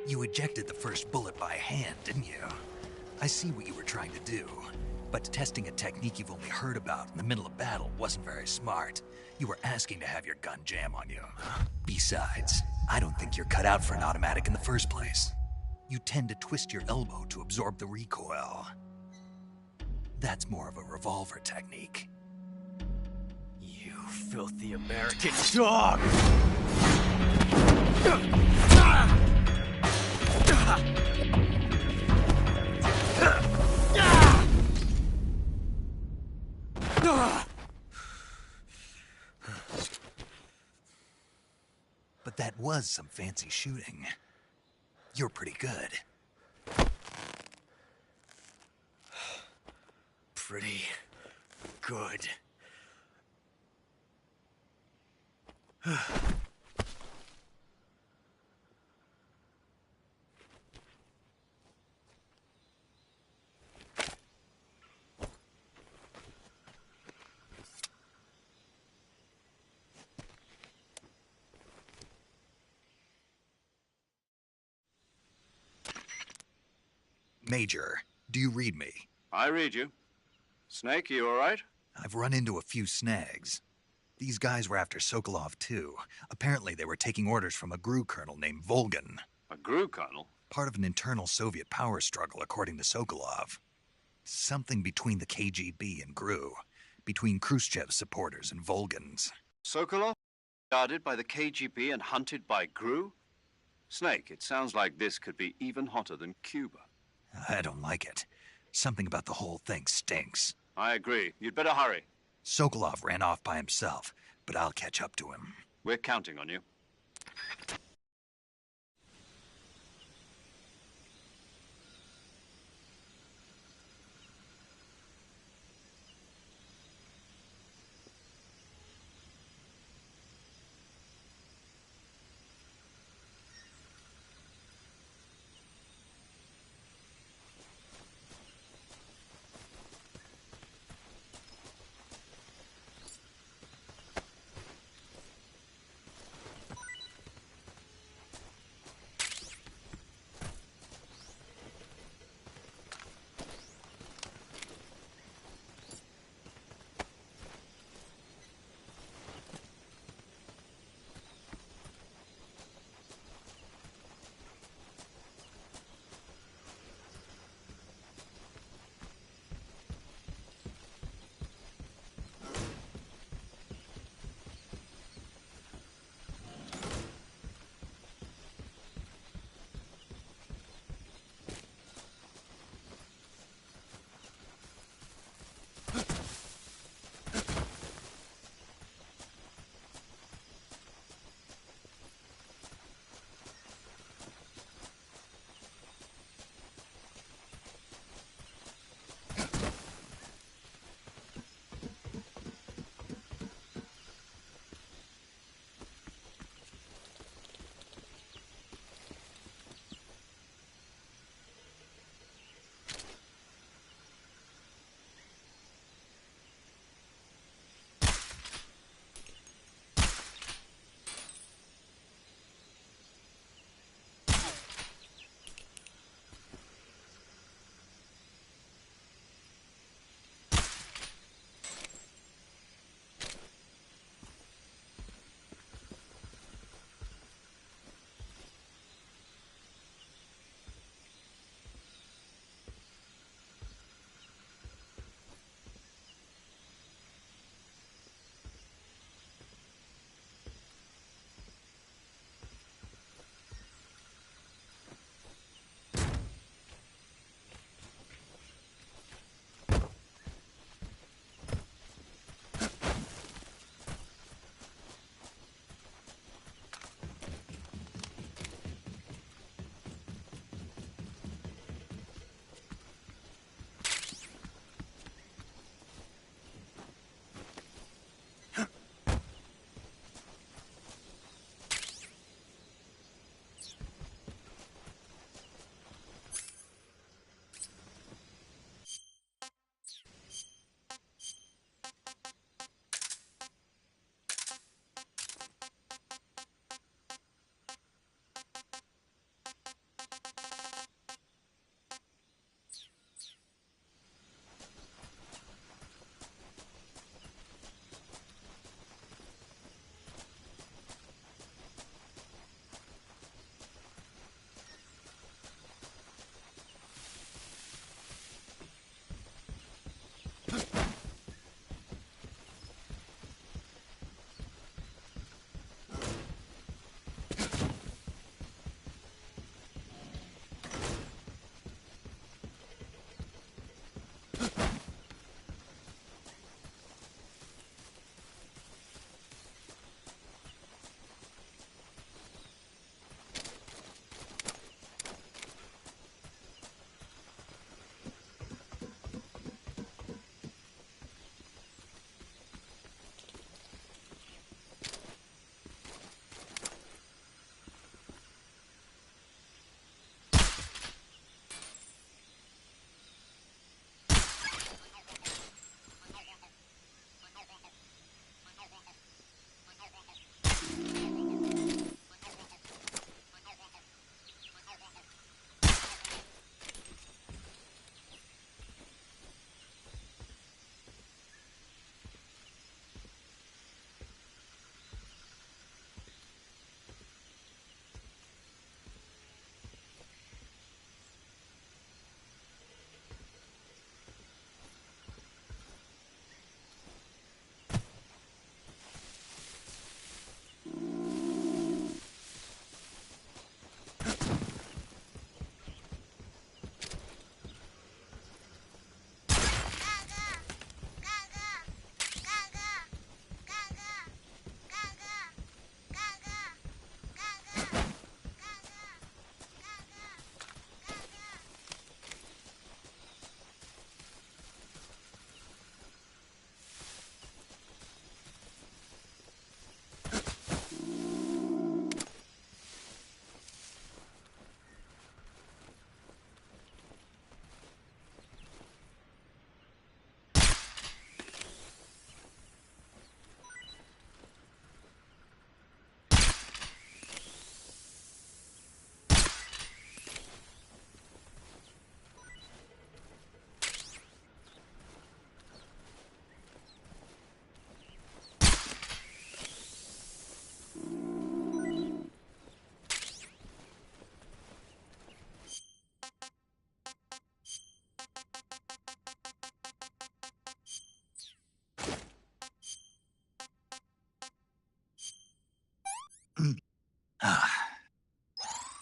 You ejected the first bullet by hand, didn't you? I see what you were trying to do. But testing a technique you've only heard about in the middle of battle wasn't very smart. You were asking to have your gun jam on you. Besides, I don't think you're cut out for an automatic in the first place. You tend to twist your elbow to absorb the recoil. That's more of a revolver technique. You filthy American dog! But that was some fancy shooting. You're pretty good. Pretty good. Major, do you read me? I read you. Snake, you all right? I've run into a few snags. These guys were after Sokolov, too. Apparently they were taking orders from a GRU colonel named Volgan. A GRU colonel? Part of an internal Soviet power struggle, according to Sokolov. Something between the KGB and GRU. Between Khrushchev's supporters and Volgan's. Sokolov? Guarded by the KGB and hunted by GRU? Snake, it sounds like this could be even hotter than Cuba. I don't like it. Something about the whole thing stinks. I agree. You'd better hurry. Sokolov ran off by himself, but I'll catch up to him. We're counting on you.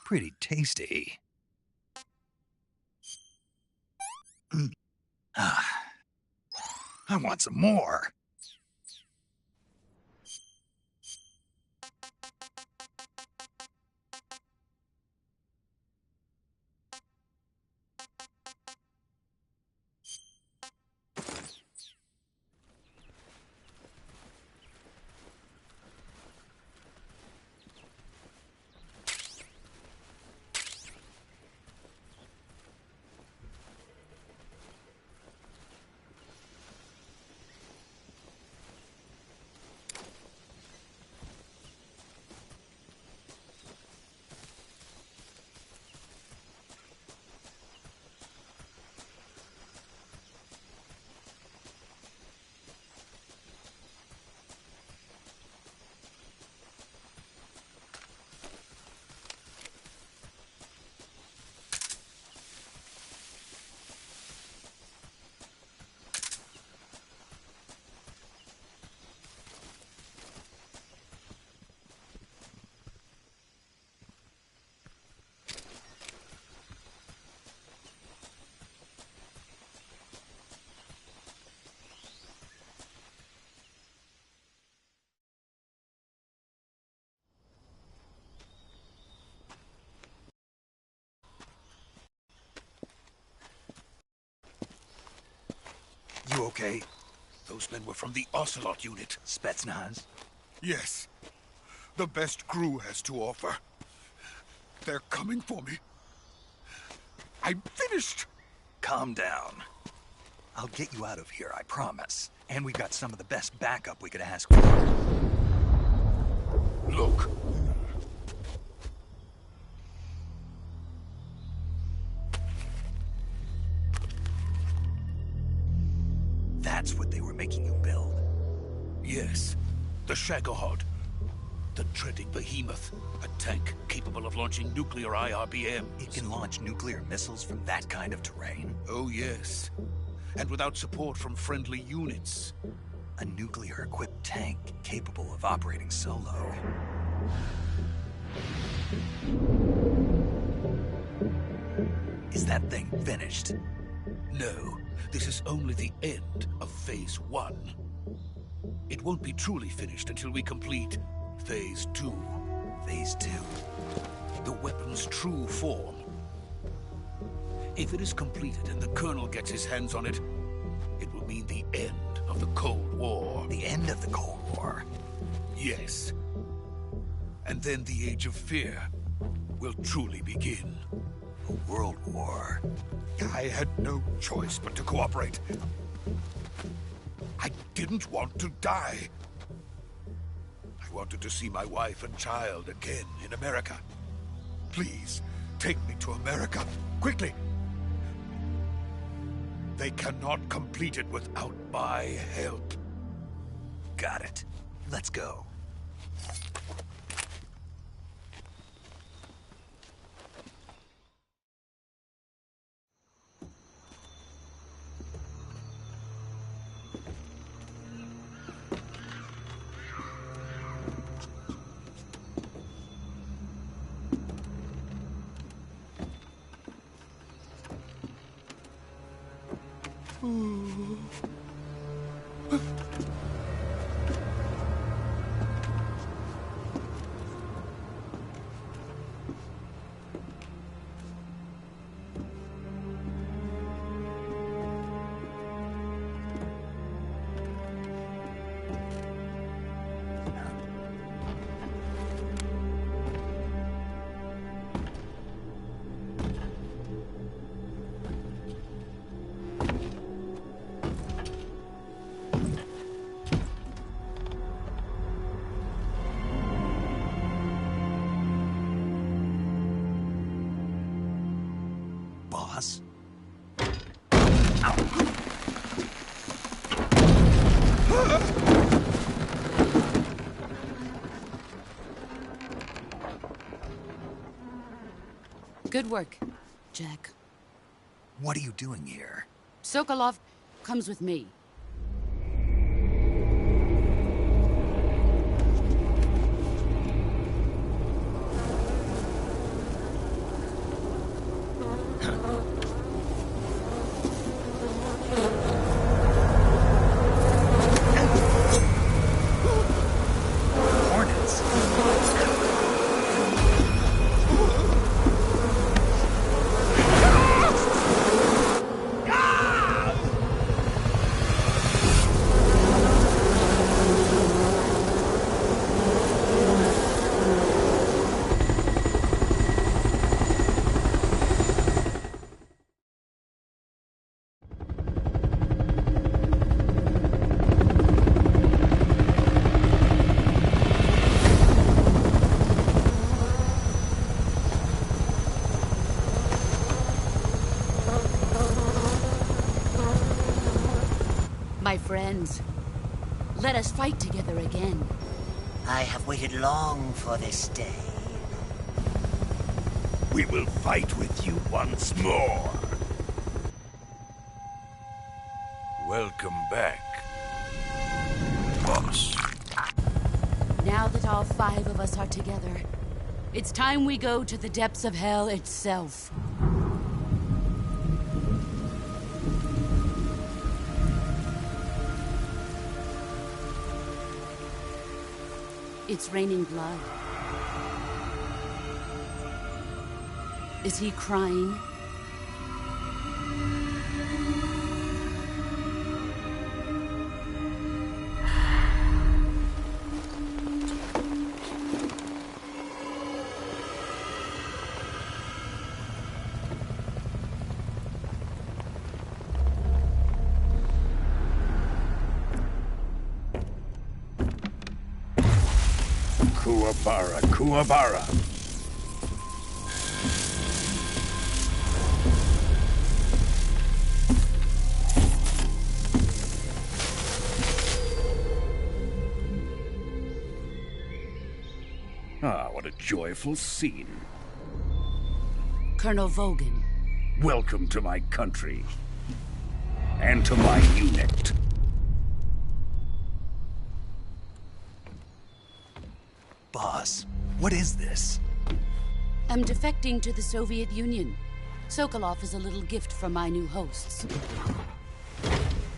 Pretty tasty. I want some more. You okay? Those men were from the Ocelot unit. Spetsnaz? Yes. The best crew has to offer. They're coming for me. I'm finished. Calm down. I'll get you out of here, I promise. And we've got some of the best backup we could ask for. Look. That's what they were making you build? Yes. The Shagohod. The treading behemoth. A tank capable of launching nuclear IRBMs. It can launch nuclear missiles from that kind of terrain? Oh, yes. And without support from friendly units. A nuclear-equipped tank capable of operating solo. Is that thing finished? No. This is only the end of Phase 1. It won't be truly finished until we complete Phase 2. Phase 2? The weapon's true form. If it is completed and the Colonel gets his hands on it, it will mean the end of the Cold War. The end of the Cold War? Yes. And then the Age of Fear will truly begin. A world war? I had no choice but to cooperate. I didn't want to die. I wanted to see my wife and child again in America. Please, take me to America, quickly. They cannot complete it without my help. Got it. Let's go. Boss? Good work, Jack. What are you doing here? Sokolov comes with me. My friends, let us fight together again. I have waited long for this day. We will fight with you once more. Welcome back, boss. Now that all 5 of us are together, it's time we go to the depths of hell itself. It's raining blood. Is he crying? Kuwabara. Ah, what a joyful scene. Colonel Vogan. Welcome to my country. And to my unit. Boss, what is this? I'm defecting to the Soviet Union. Sokolov is a little gift from my new hosts.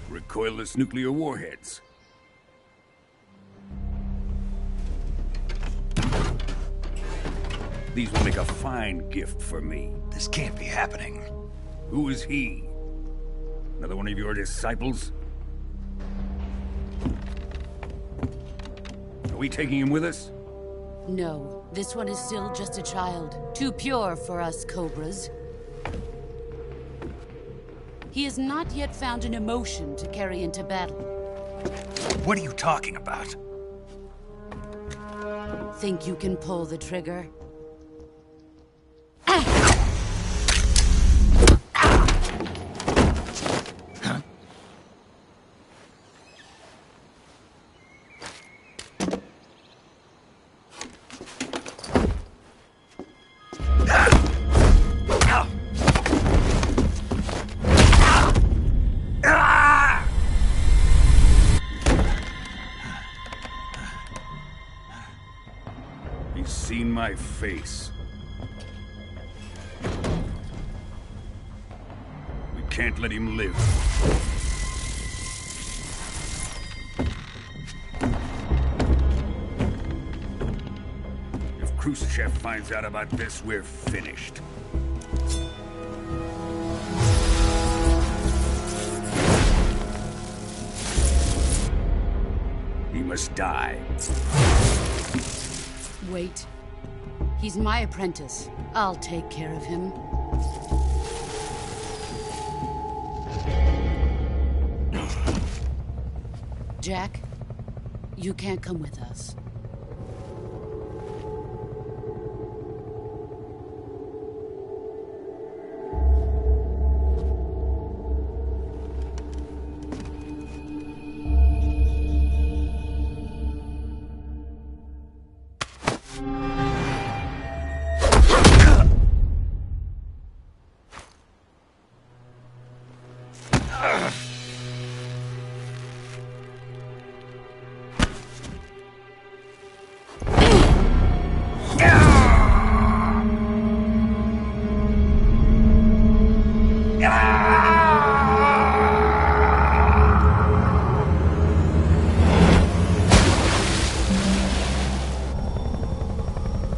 Recoilless nuclear warheads. These will make a fine gift for me. This can't be happening. Who is he? Another one of your disciples? Are we taking him with us? No, this one is still just a child. Too pure for us Cobras. He has not yet found an emotion to carry into battle. What are you talking about? Think you can pull the trigger? He's seen my face. We can't let him live. If Khrushchev finds out about this, we're finished. He must die. Wait. He's my apprentice. I'll take care of him. Jack, you can't come with us.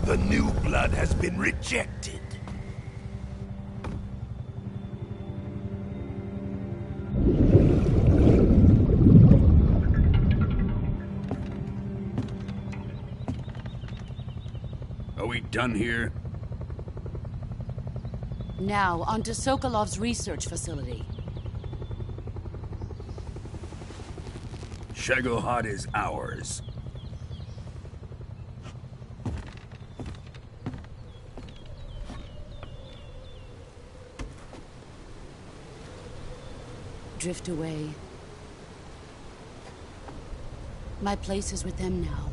The new blood has been rejected. Are we done here? Now, onto Sokolov's research facility. Shagohod is ours. Drift away. My place is with them now.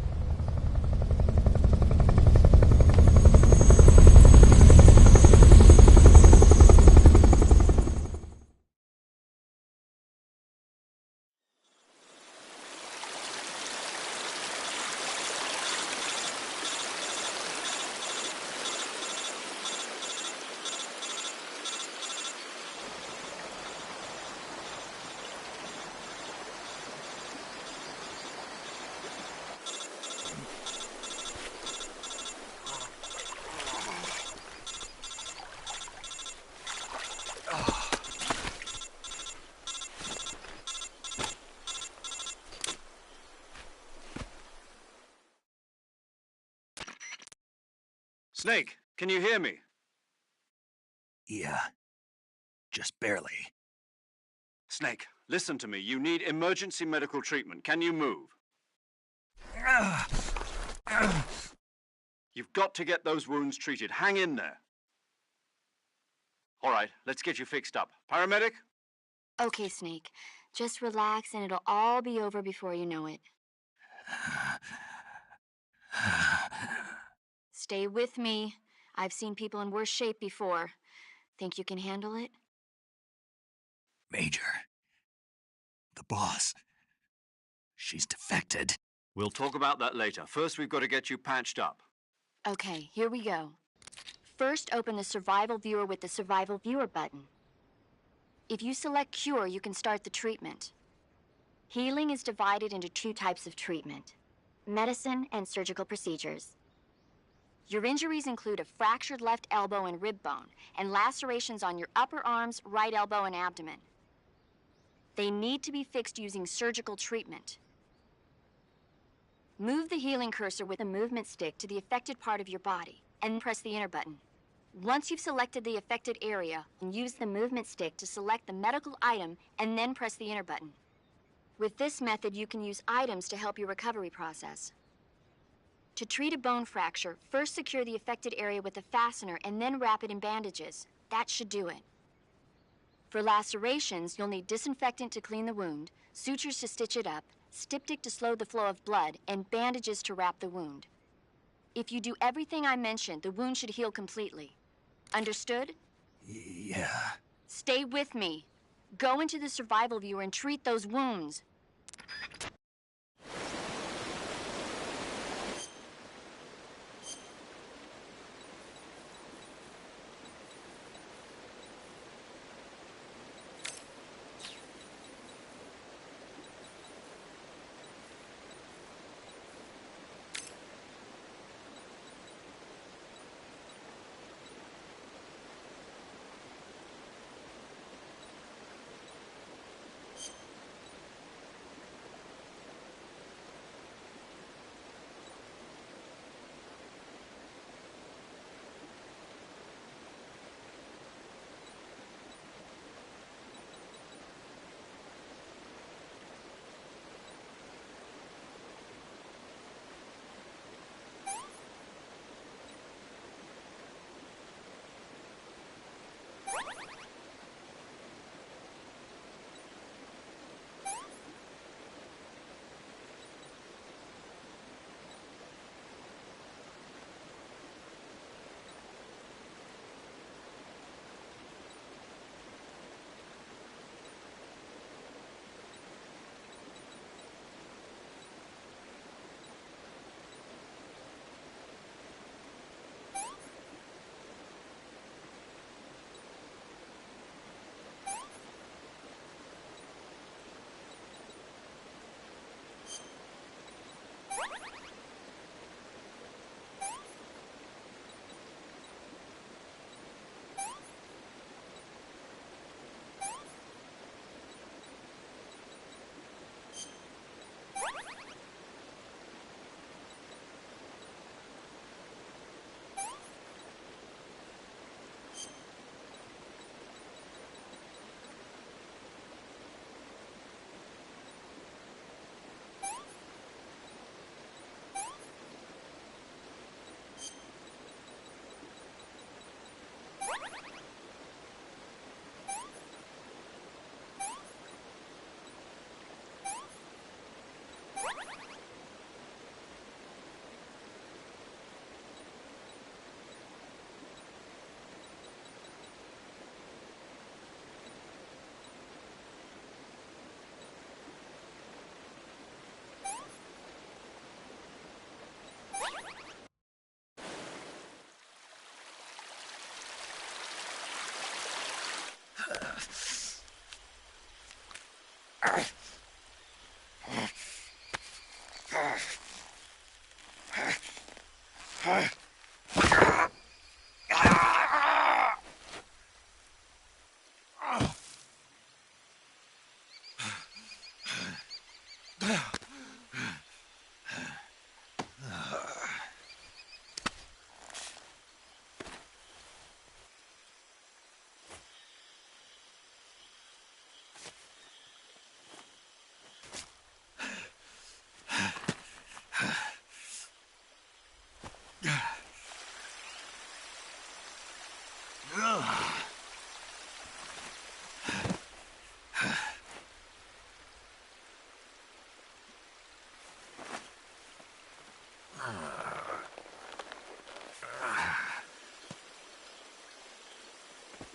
Snake, can you hear me? Yeah. Just barely. Snake, listen to me. You need emergency medical treatment. Can you move? You've got to get those wounds treated. Hang in there. All right, let's get you fixed up. Paramedic? Okay, Snake. Just relax and it'll all be over before you know it. Stay with me. I've seen people in worse shape before. Think you can handle it? Major. The boss. She's defected. We'll talk about that later. First, we've got to get you patched up. Okay, here we go. First, open the Survival Viewer with the Survival Viewer button. If you select Cure, you can start the treatment. Healing is divided into two types of treatment: medicine and surgical procedures. Your injuries include a fractured left elbow and rib bone, and lacerations on your upper arms, right elbow, and abdomen. They need to be fixed using surgical treatment. Move the healing cursor with a movement stick to the affected part of your body, and press the enter button. Once you've selected the affected area, use the movement stick to select the medical item, and then press the enter button. With this method, you can use items to help your recovery process. To treat a bone fracture, first secure the affected area with a fastener and then wrap it in bandages. That should do it. For lacerations, you'll need disinfectant to clean the wound, sutures to stitch it up, styptic to slow the flow of blood, and bandages to wrap the wound. If you do everything I mentioned, the wound should heal completely. Understood? Yeah. Stay with me. Go into the Survival Viewer and treat those wounds.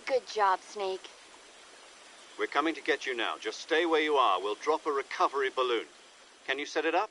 Good job, Snake. We're coming to get you now. Just stay where you are. We'll drop a recovery balloon. Can you set it up?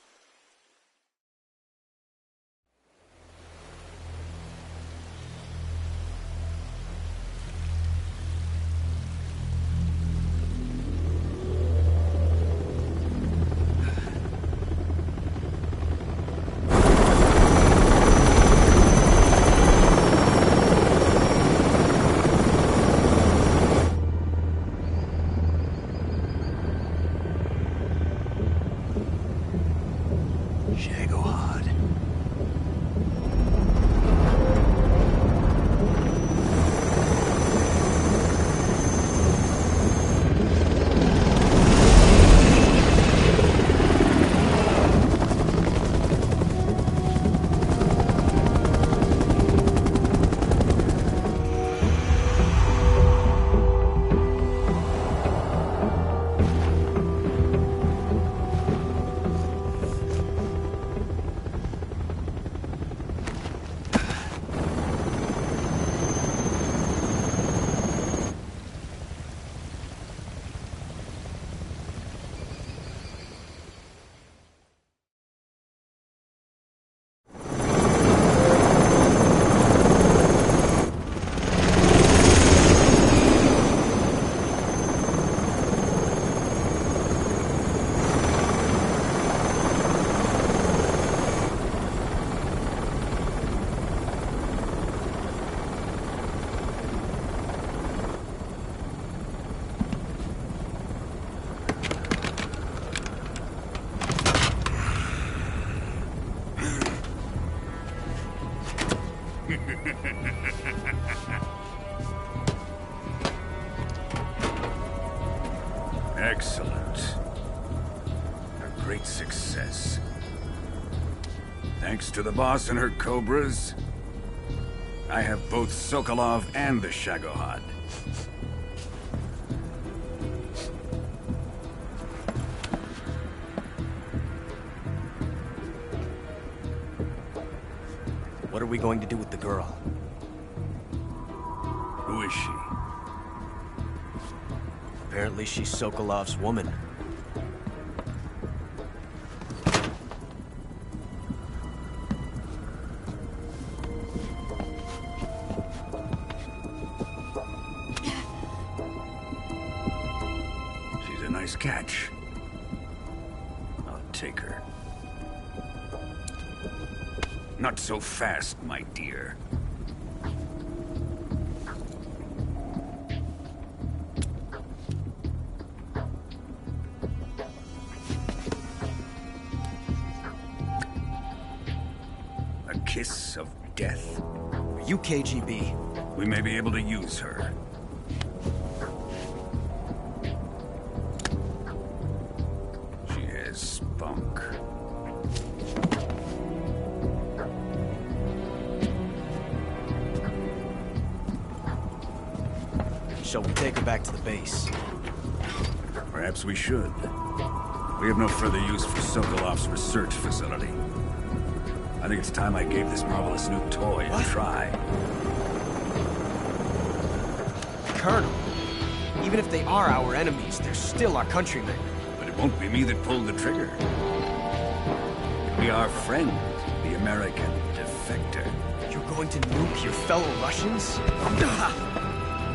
Excellent. A great success. Thanks to the boss and her cobras, I have both Sokolov and the Shagohod. What are we going to do with the girl? Who is she? Apparently she's Sokolov's woman. She's a nice catch. I'll take her. Not so fast, my dear. A kiss of death. Are you KGB? We may be able to use her. She has spunk. Shall we take her back to the base? Perhaps we should. We have no further use for Sokolov's research facility. I think it's time I gave this marvelous new toy a try. Colonel, even if they are our enemies, they're still our countrymen. But it won't be me that pulled the trigger. It'll be our friend, the American defector. You're going to nuke your fellow Russians?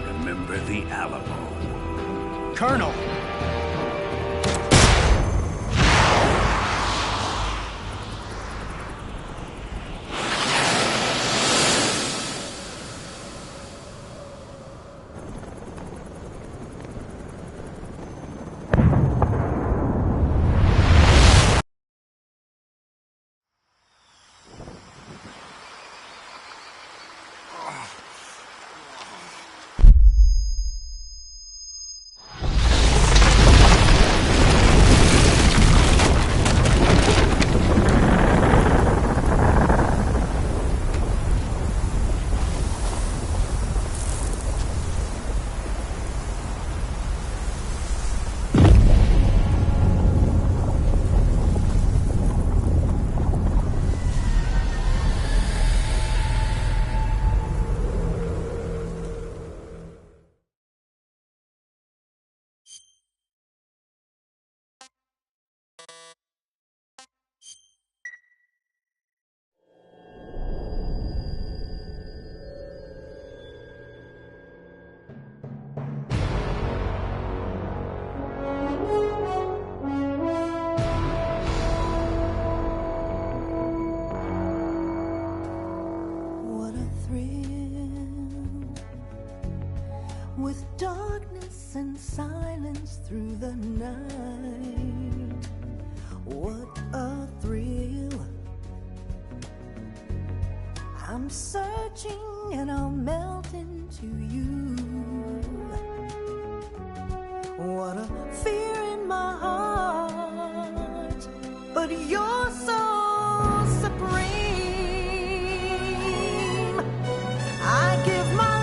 Remember the Alamo. Colonel! With darkness and silence through the night, what a thrill. I'm searching and I'll melt into you. What a fear in my heart, but you're so supreme. I give my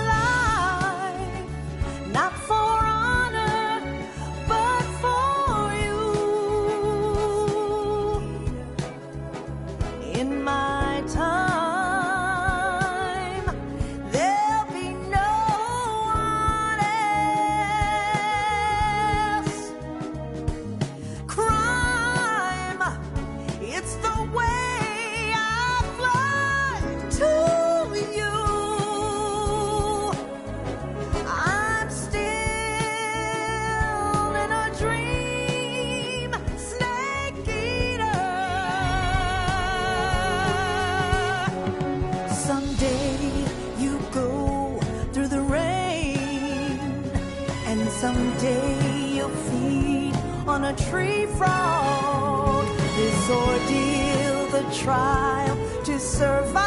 someday you'll feed on a tree frog. This ordeal, the trial to survive.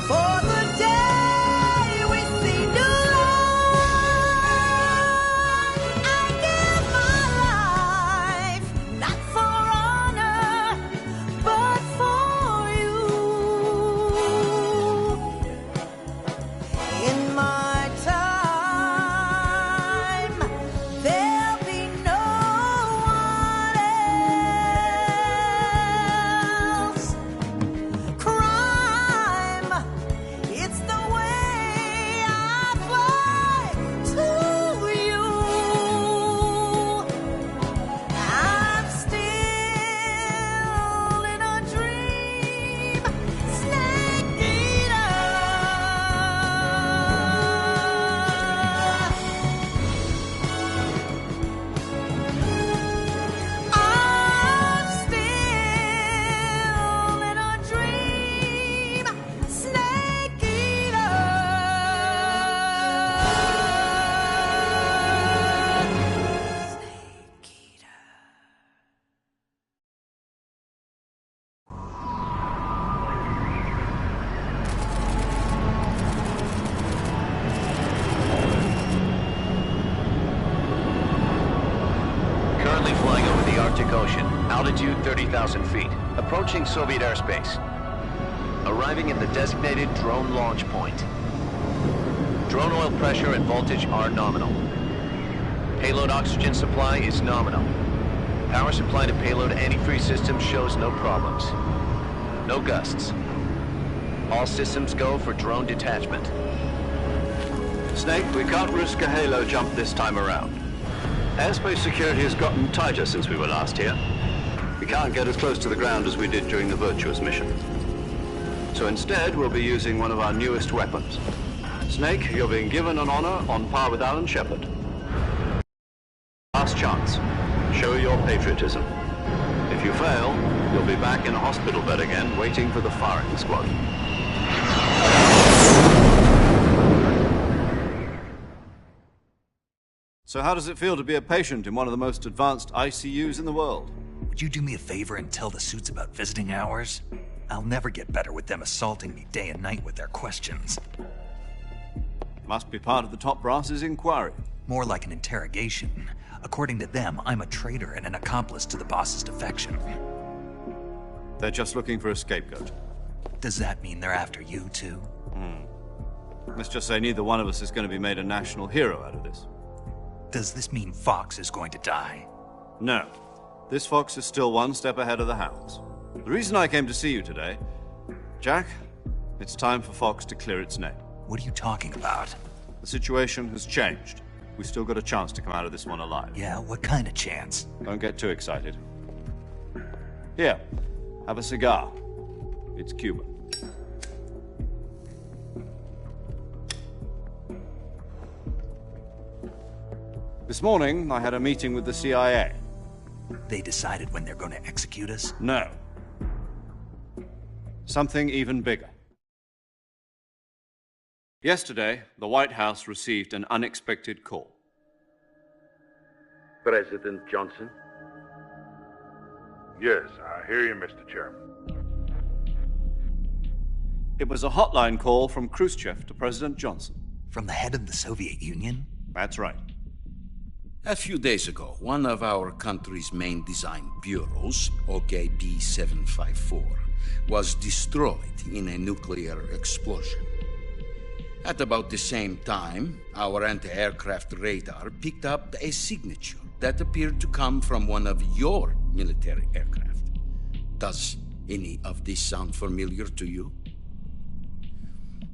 For the day we see new life, I give my life, not for honor, but for you. In my Ocean, altitude 30,000 feet, approaching Soviet airspace. Arriving at the designated drone launch point. Drone oil pressure and voltage are nominal. Payload oxygen supply is nominal. Power supply to payload antifreeze system shows no problems. No gusts. All systems go for drone detachment. Snake, we can't risk a halo jump this time around. Airspace security has gotten tighter since we were last here. We can't get as close to the ground as we did during the Virtuous mission. So instead, we'll be using one of our newest weapons. Snake, you're being given an honor on par with Alan Shepard. last chance. Show your patriotism. If you fail, you'll be back in a hospital bed again, waiting for the firing squad. So how does it feel to be a patient in one of the most advanced ICUs in the world? Would you do me a favor and tell the suits about visiting hours? I'll never get better with them assaulting me day and night with their questions. Must be part of the top brass's inquiry. More like an interrogation. According to them, I'm a traitor and an accomplice to the boss's defection. They're just looking for a scapegoat. Does that mean they're after you, too? Let's just say neither one of us is going to be made a national hero out of this. Does this mean Fox is going to die? No. This fox is still one step ahead of the hounds. The reason I came to see you today, Jack, it's time for Fox to clear its name. What are you talking about? The situation has changed. We've still got a chance to come out of this one alive. Yeah, what kind of chance? Don't get too excited. Here, have a cigar. It's Cuban. This morning, I had a meeting with the CIA. They decided when they're going to execute us? No. Something even bigger. Yesterday, the White House received an unexpected call. President Johnson? Yes, I hear you, Mr. Chairman. It was a hotline call from Khrushchev to President Johnson. From the head of the Soviet Union? That's right. A few days ago, one of our country's main design bureaus, OKB 754, was destroyed in a nuclear explosion. At about the same time, our anti-aircraft radar picked up a signature that appeared to come from one of your military aircraft. Does any of this sound familiar to you?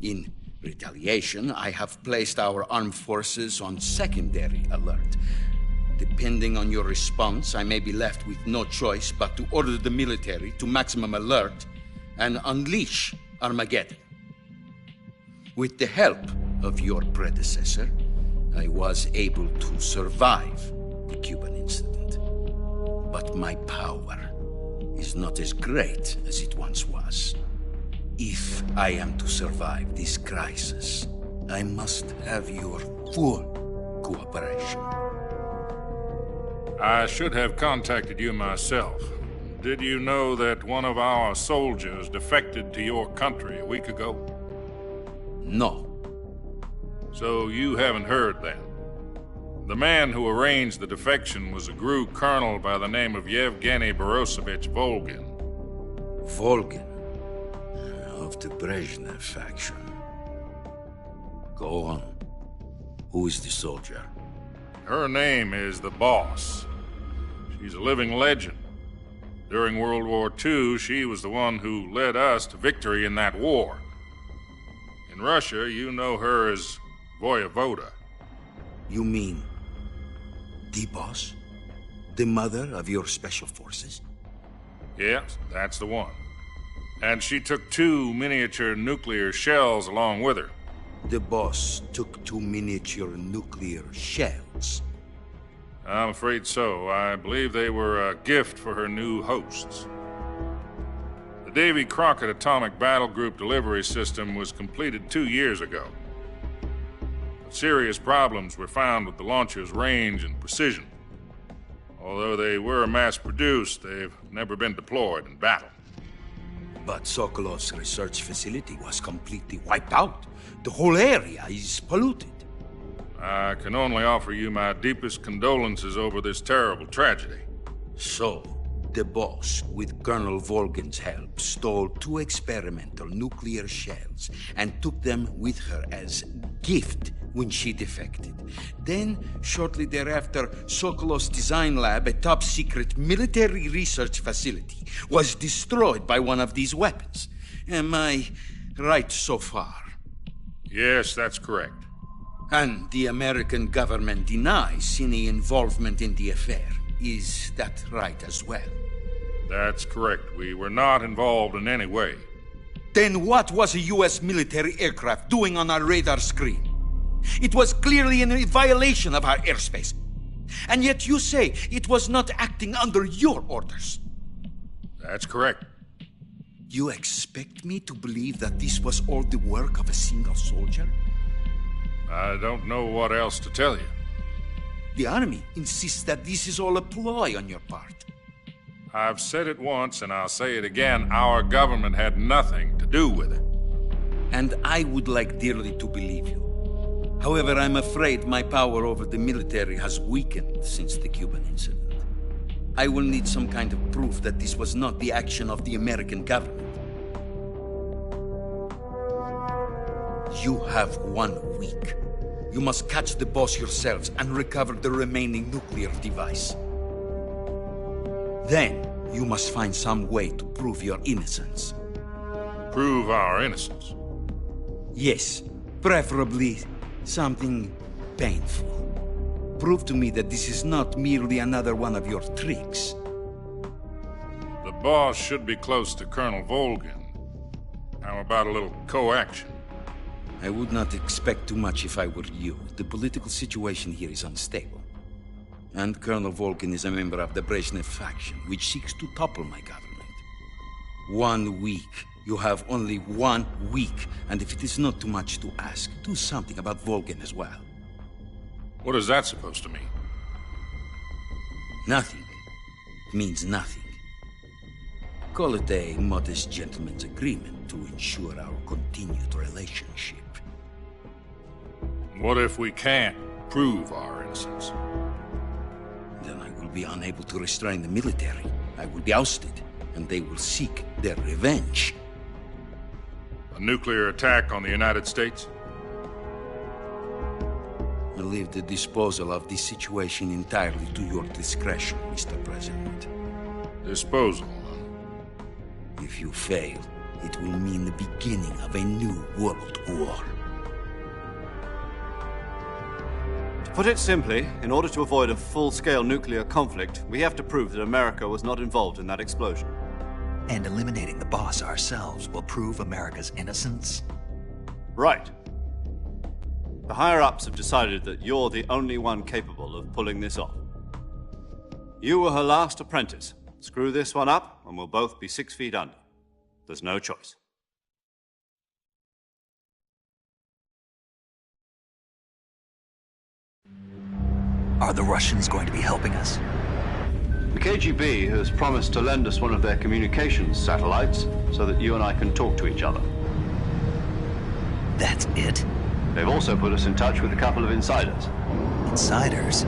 In retaliation, I have placed our armed forces on secondary alert. Depending on your response, I may be left with no choice but to order the military to maximum alert and unleash Armageddon. With the help of your predecessor, I was able to survive the Cuban incident. But my power is not as great as it once was. If I am to survive this crisis, I must have your full cooperation. I should have contacted you myself. Did you know that one of our soldiers defected to your country a week ago? No. So you haven't heard then? The man who arranged the defection was a GRU colonel by the name of Yevgeny Borisovich Volgin. Volgin? Of the Brezhnev faction. Go on. Who is the soldier? Her name is the Boss. She's a living legend. During World War II, she was the one who led us to victory in that war. In Russia, you know her as Voyevoda. You mean the Boss? The mother of your special forces? Yes, that's the one. And she took 2 miniature nuclear shells along with her. The Boss took 2 miniature nuclear shells? I'm afraid so. I believe they were a gift for her new hosts. The Davy Crockett Atomic Battle Group delivery system was completed 2 years ago. But serious problems were found with the launcher's range and precision. Although they were mass-produced, they've never been deployed in battle. But Sokolov's research facility was completely wiped out. The whole area is polluted. I can only offer you my deepest condolences over this terrible tragedy. So, the Boss, with Colonel Volgin's help, stole 2 experimental nuclear shells and took them with her as gift when she defected. Then, shortly thereafter, Sokolov's design lab, a top-secret military research facility, was destroyed by one of these weapons. Am I right so far? Yes, that's correct. And the American government denies any involvement in the affair. Is that right as well? That's correct. We were not involved in any way. Then what was a U.S. military aircraft doing on our radar screen? It was clearly in violation of our airspace. And yet you say it was not acting under your orders. That's correct. You expect me to believe that this was all the work of a single soldier? I don't know what else to tell you. The army insists that this is all a ploy on your part. I've said it once, and I'll say it again. Our government had nothing to do with it. And I would like dearly to believe you. However, I'm afraid my power over the military has weakened since the Cuban incident. I will need some kind of proof that this was not the action of the American government. You have 1 week. You must catch the boss yourselves and recover the remaining nuclear device. Then, you must find some way to prove your innocence. Prove our innocence? Yes, preferably something painful. Prove to me that this is not merely another one of your tricks. The boss should be close to Colonel Volgin. How about a little co-action? I would not expect too much if I were you. The political situation here is unstable. And Colonel Volgin is a member of the Brezhnev faction, which seeks to topple my government. 1 week. You have only 1 week. And if it is not too much to ask, do something about Volgin as well. What is that supposed to mean? Nothing. It means nothing. Call it a modest gentleman's agreement to ensure our continued relationship. What if we can't prove our innocence? Then I will be unable to restrain the military. I will be ousted, and they will seek their revenge. A nuclear attack on the United States? I leave the disposal of this situation entirely to your discretion, Mr. President. Disposal? If you fail, it will mean the beginning of a new world war. To put it simply, in order to avoid a full-scale nuclear conflict, we have to prove that America was not involved in that explosion. And eliminating the boss ourselves will prove America's innocence? Right. The higher-ups have decided that you're the only one capable of pulling this off. You were her last apprentice. Screw this one up, and we'll both be 6 feet under. There's no choice. Are the Russians going to be helping us? The KGB has promised to lend us one of their communications satellites so that you and I can talk to each other. That's it? They've also put us in touch with a couple of insiders. Insiders?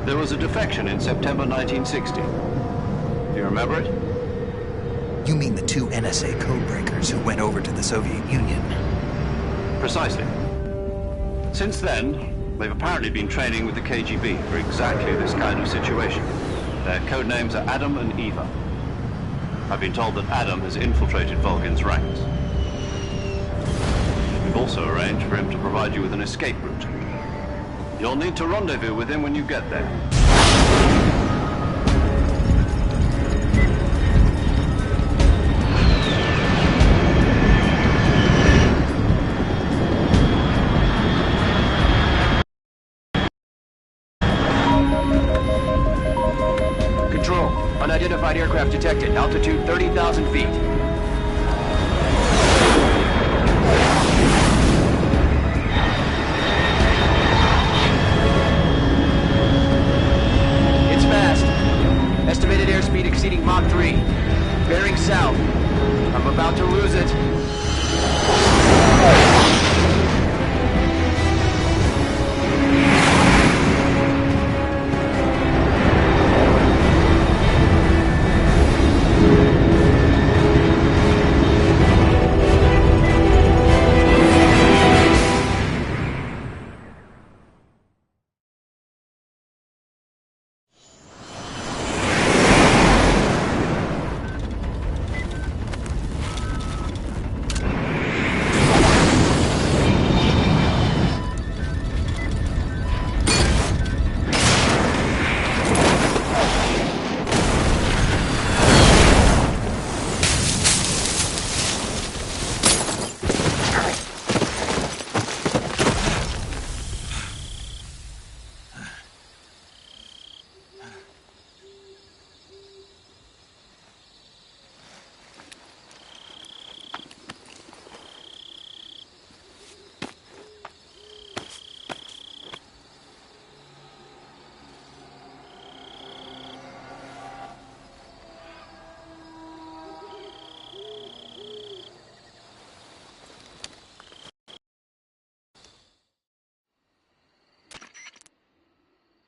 There was a defection in September 1960. Do you remember it? You mean the 2 NSA codebreakers who went over to the Soviet Union? Precisely. Since then, they've apparently been training with the KGB for exactly this kind of situation. Their code names are Adam and Eva. I've been told that Adam has infiltrated Volgin's ranks. We've also arranged for him to provide you with an escape route. You'll need to rendezvous with him when you get there. Control, unidentified aircraft detected. Altitude 30,000 feet. It's fast. Estimated airspeed exceeding Mach 3. Bearing south. I'm about to lose it.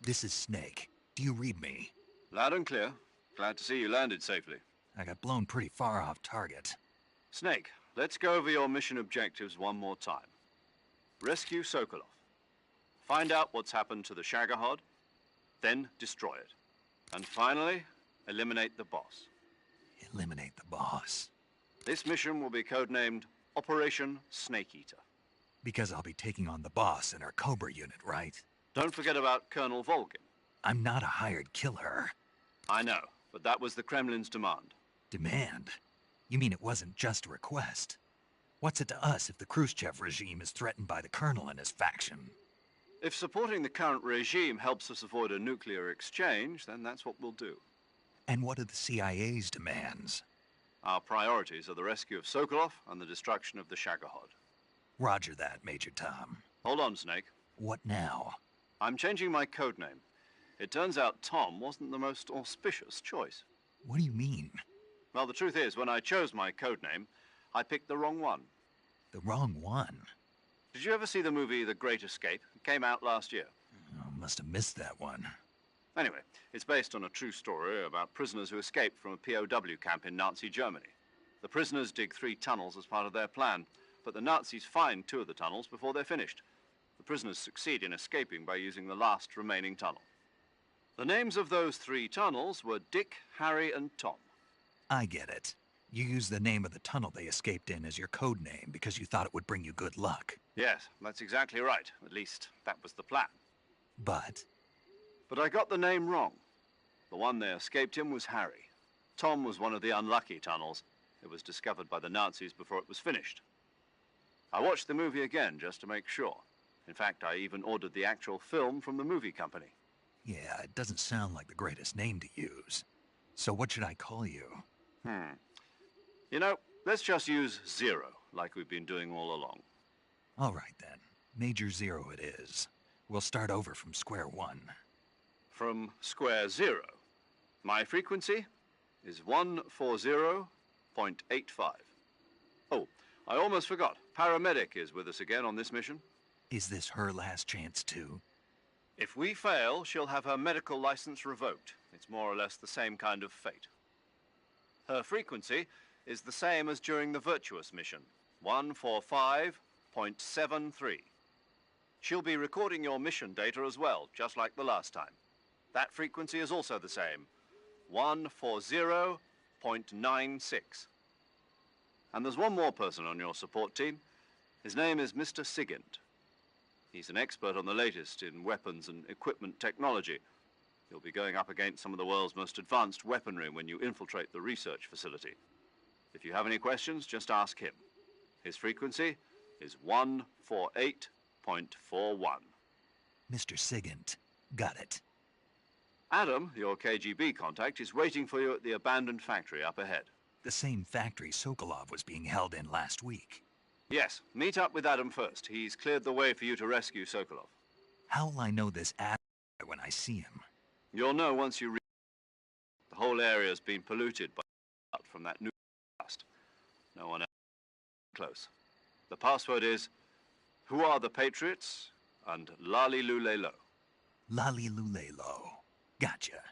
This is Snake. Do you read me? Loud and clear. Glad to see you landed safely. I got blown pretty far off target. Snake, let's go over your mission objectives one more time. Rescue Sokolov. Find out what's happened to the Shagohod, then destroy it. And finally, eliminate the boss. Eliminate the boss. This mission will be codenamed Operation Snake Eater. Because I'll be taking on the boss in our Cobra unit, right? Don't forget about Colonel Volgin. I'm not a hired killer. I know, but that was the Kremlin's demand. Demand? You mean it wasn't just a request? What's it to us if the Khrushchev regime is threatened by the Colonel and his faction? If supporting the current regime helps us avoid a nuclear exchange, then that's what we'll do. And what are the CIA's demands? Our priorities are the rescue of Sokolov and the destruction of the Shagohod. Roger that, Major Tom. Hold on, Snake. What now? I'm changing my codename. It turns out Tom wasn't the most auspicious choice. What do you mean? Well, the truth is, when I chose my codename, I picked the wrong one. The wrong one? Did you ever see the movie The Great Escape? It came out last year. Oh, must have missed that one. Anyway, it's based on a true story about prisoners who escaped from a POW camp in Nazi Germany. The prisoners dig 3 tunnels as part of their plan, but the Nazis find 2 of the tunnels before they're finished. The prisoners succeed in escaping by using the last remaining tunnel. The names of those 3 tunnels were Dick, Harry, and Tom. I get it. You used the name of the tunnel they escaped in as your code name because you thought it would bring you good luck. Yes, that's exactly right. At least, that was the plan. But I got the name wrong. The one they escaped in was Harry. Tom was one of the unlucky tunnels. It was discovered by the Nazis before it was finished. I watched the movie again just to make sure. In fact, I even ordered the actual film from the movie company. yeah, it doesn't sound like the greatest name to use. So what should I call you? You know, let's just use Zero, like we've been doing all along. All right, then. Major Zero it is. We'll start over from square one. From square 0. My frequency is 140.85. Oh, I almost forgot. Paramedic is with us again on this mission. Is this her last chance, too? If we fail, she'll have her medical license revoked. It's more or less the same kind of fate. Her frequency is the same as during the Virtuous mission, 145.73. She'll be recording your mission data as well, just like the last time. That frequency is also the same, 140.96. And there's one more person on your support team. His name is Mr. Sigint. He's an expert on the latest in weapons and equipment technology. You'll be going up against some of the world's most advanced weaponry when you infiltrate the research facility. If you have any questions, just ask him. His frequency is 148.41. Mr. Sigint. Got it. Adam, your KGB contact, is waiting for you at the abandoned factory up ahead. The same factory Sokolov was being held in last week. Yes, meet up with Adam first. He's cleared the way for you to rescue Sokolov. How will I know this Adam when I see him? You'll know once you reach. The whole area's been polluted by from that nuclear blast. No one else close. The password is, who are the Patriots? And Lali Lulelo. Lali Lulelo. Gotcha.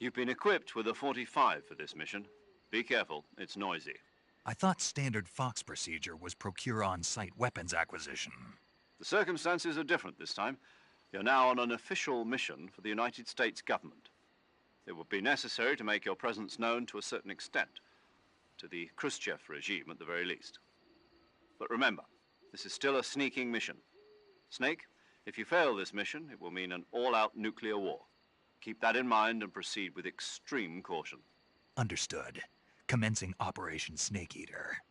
You've been equipped with a 45 for this mission. Be careful, it's noisy. I thought standard Fox procedure was procure on-site weapons acquisition. The circumstances are different this time. You're now on an official mission for the United States government. It would be necessary to make your presence known to a certain extent, to the Khrushchev regime at the very least. But remember, this is still a sneaking mission. Snake, if you fail this mission, it will mean an all-out nuclear war. Keep that in mind and proceed with extreme caution. Understood. Commencing Operation Snake Eater.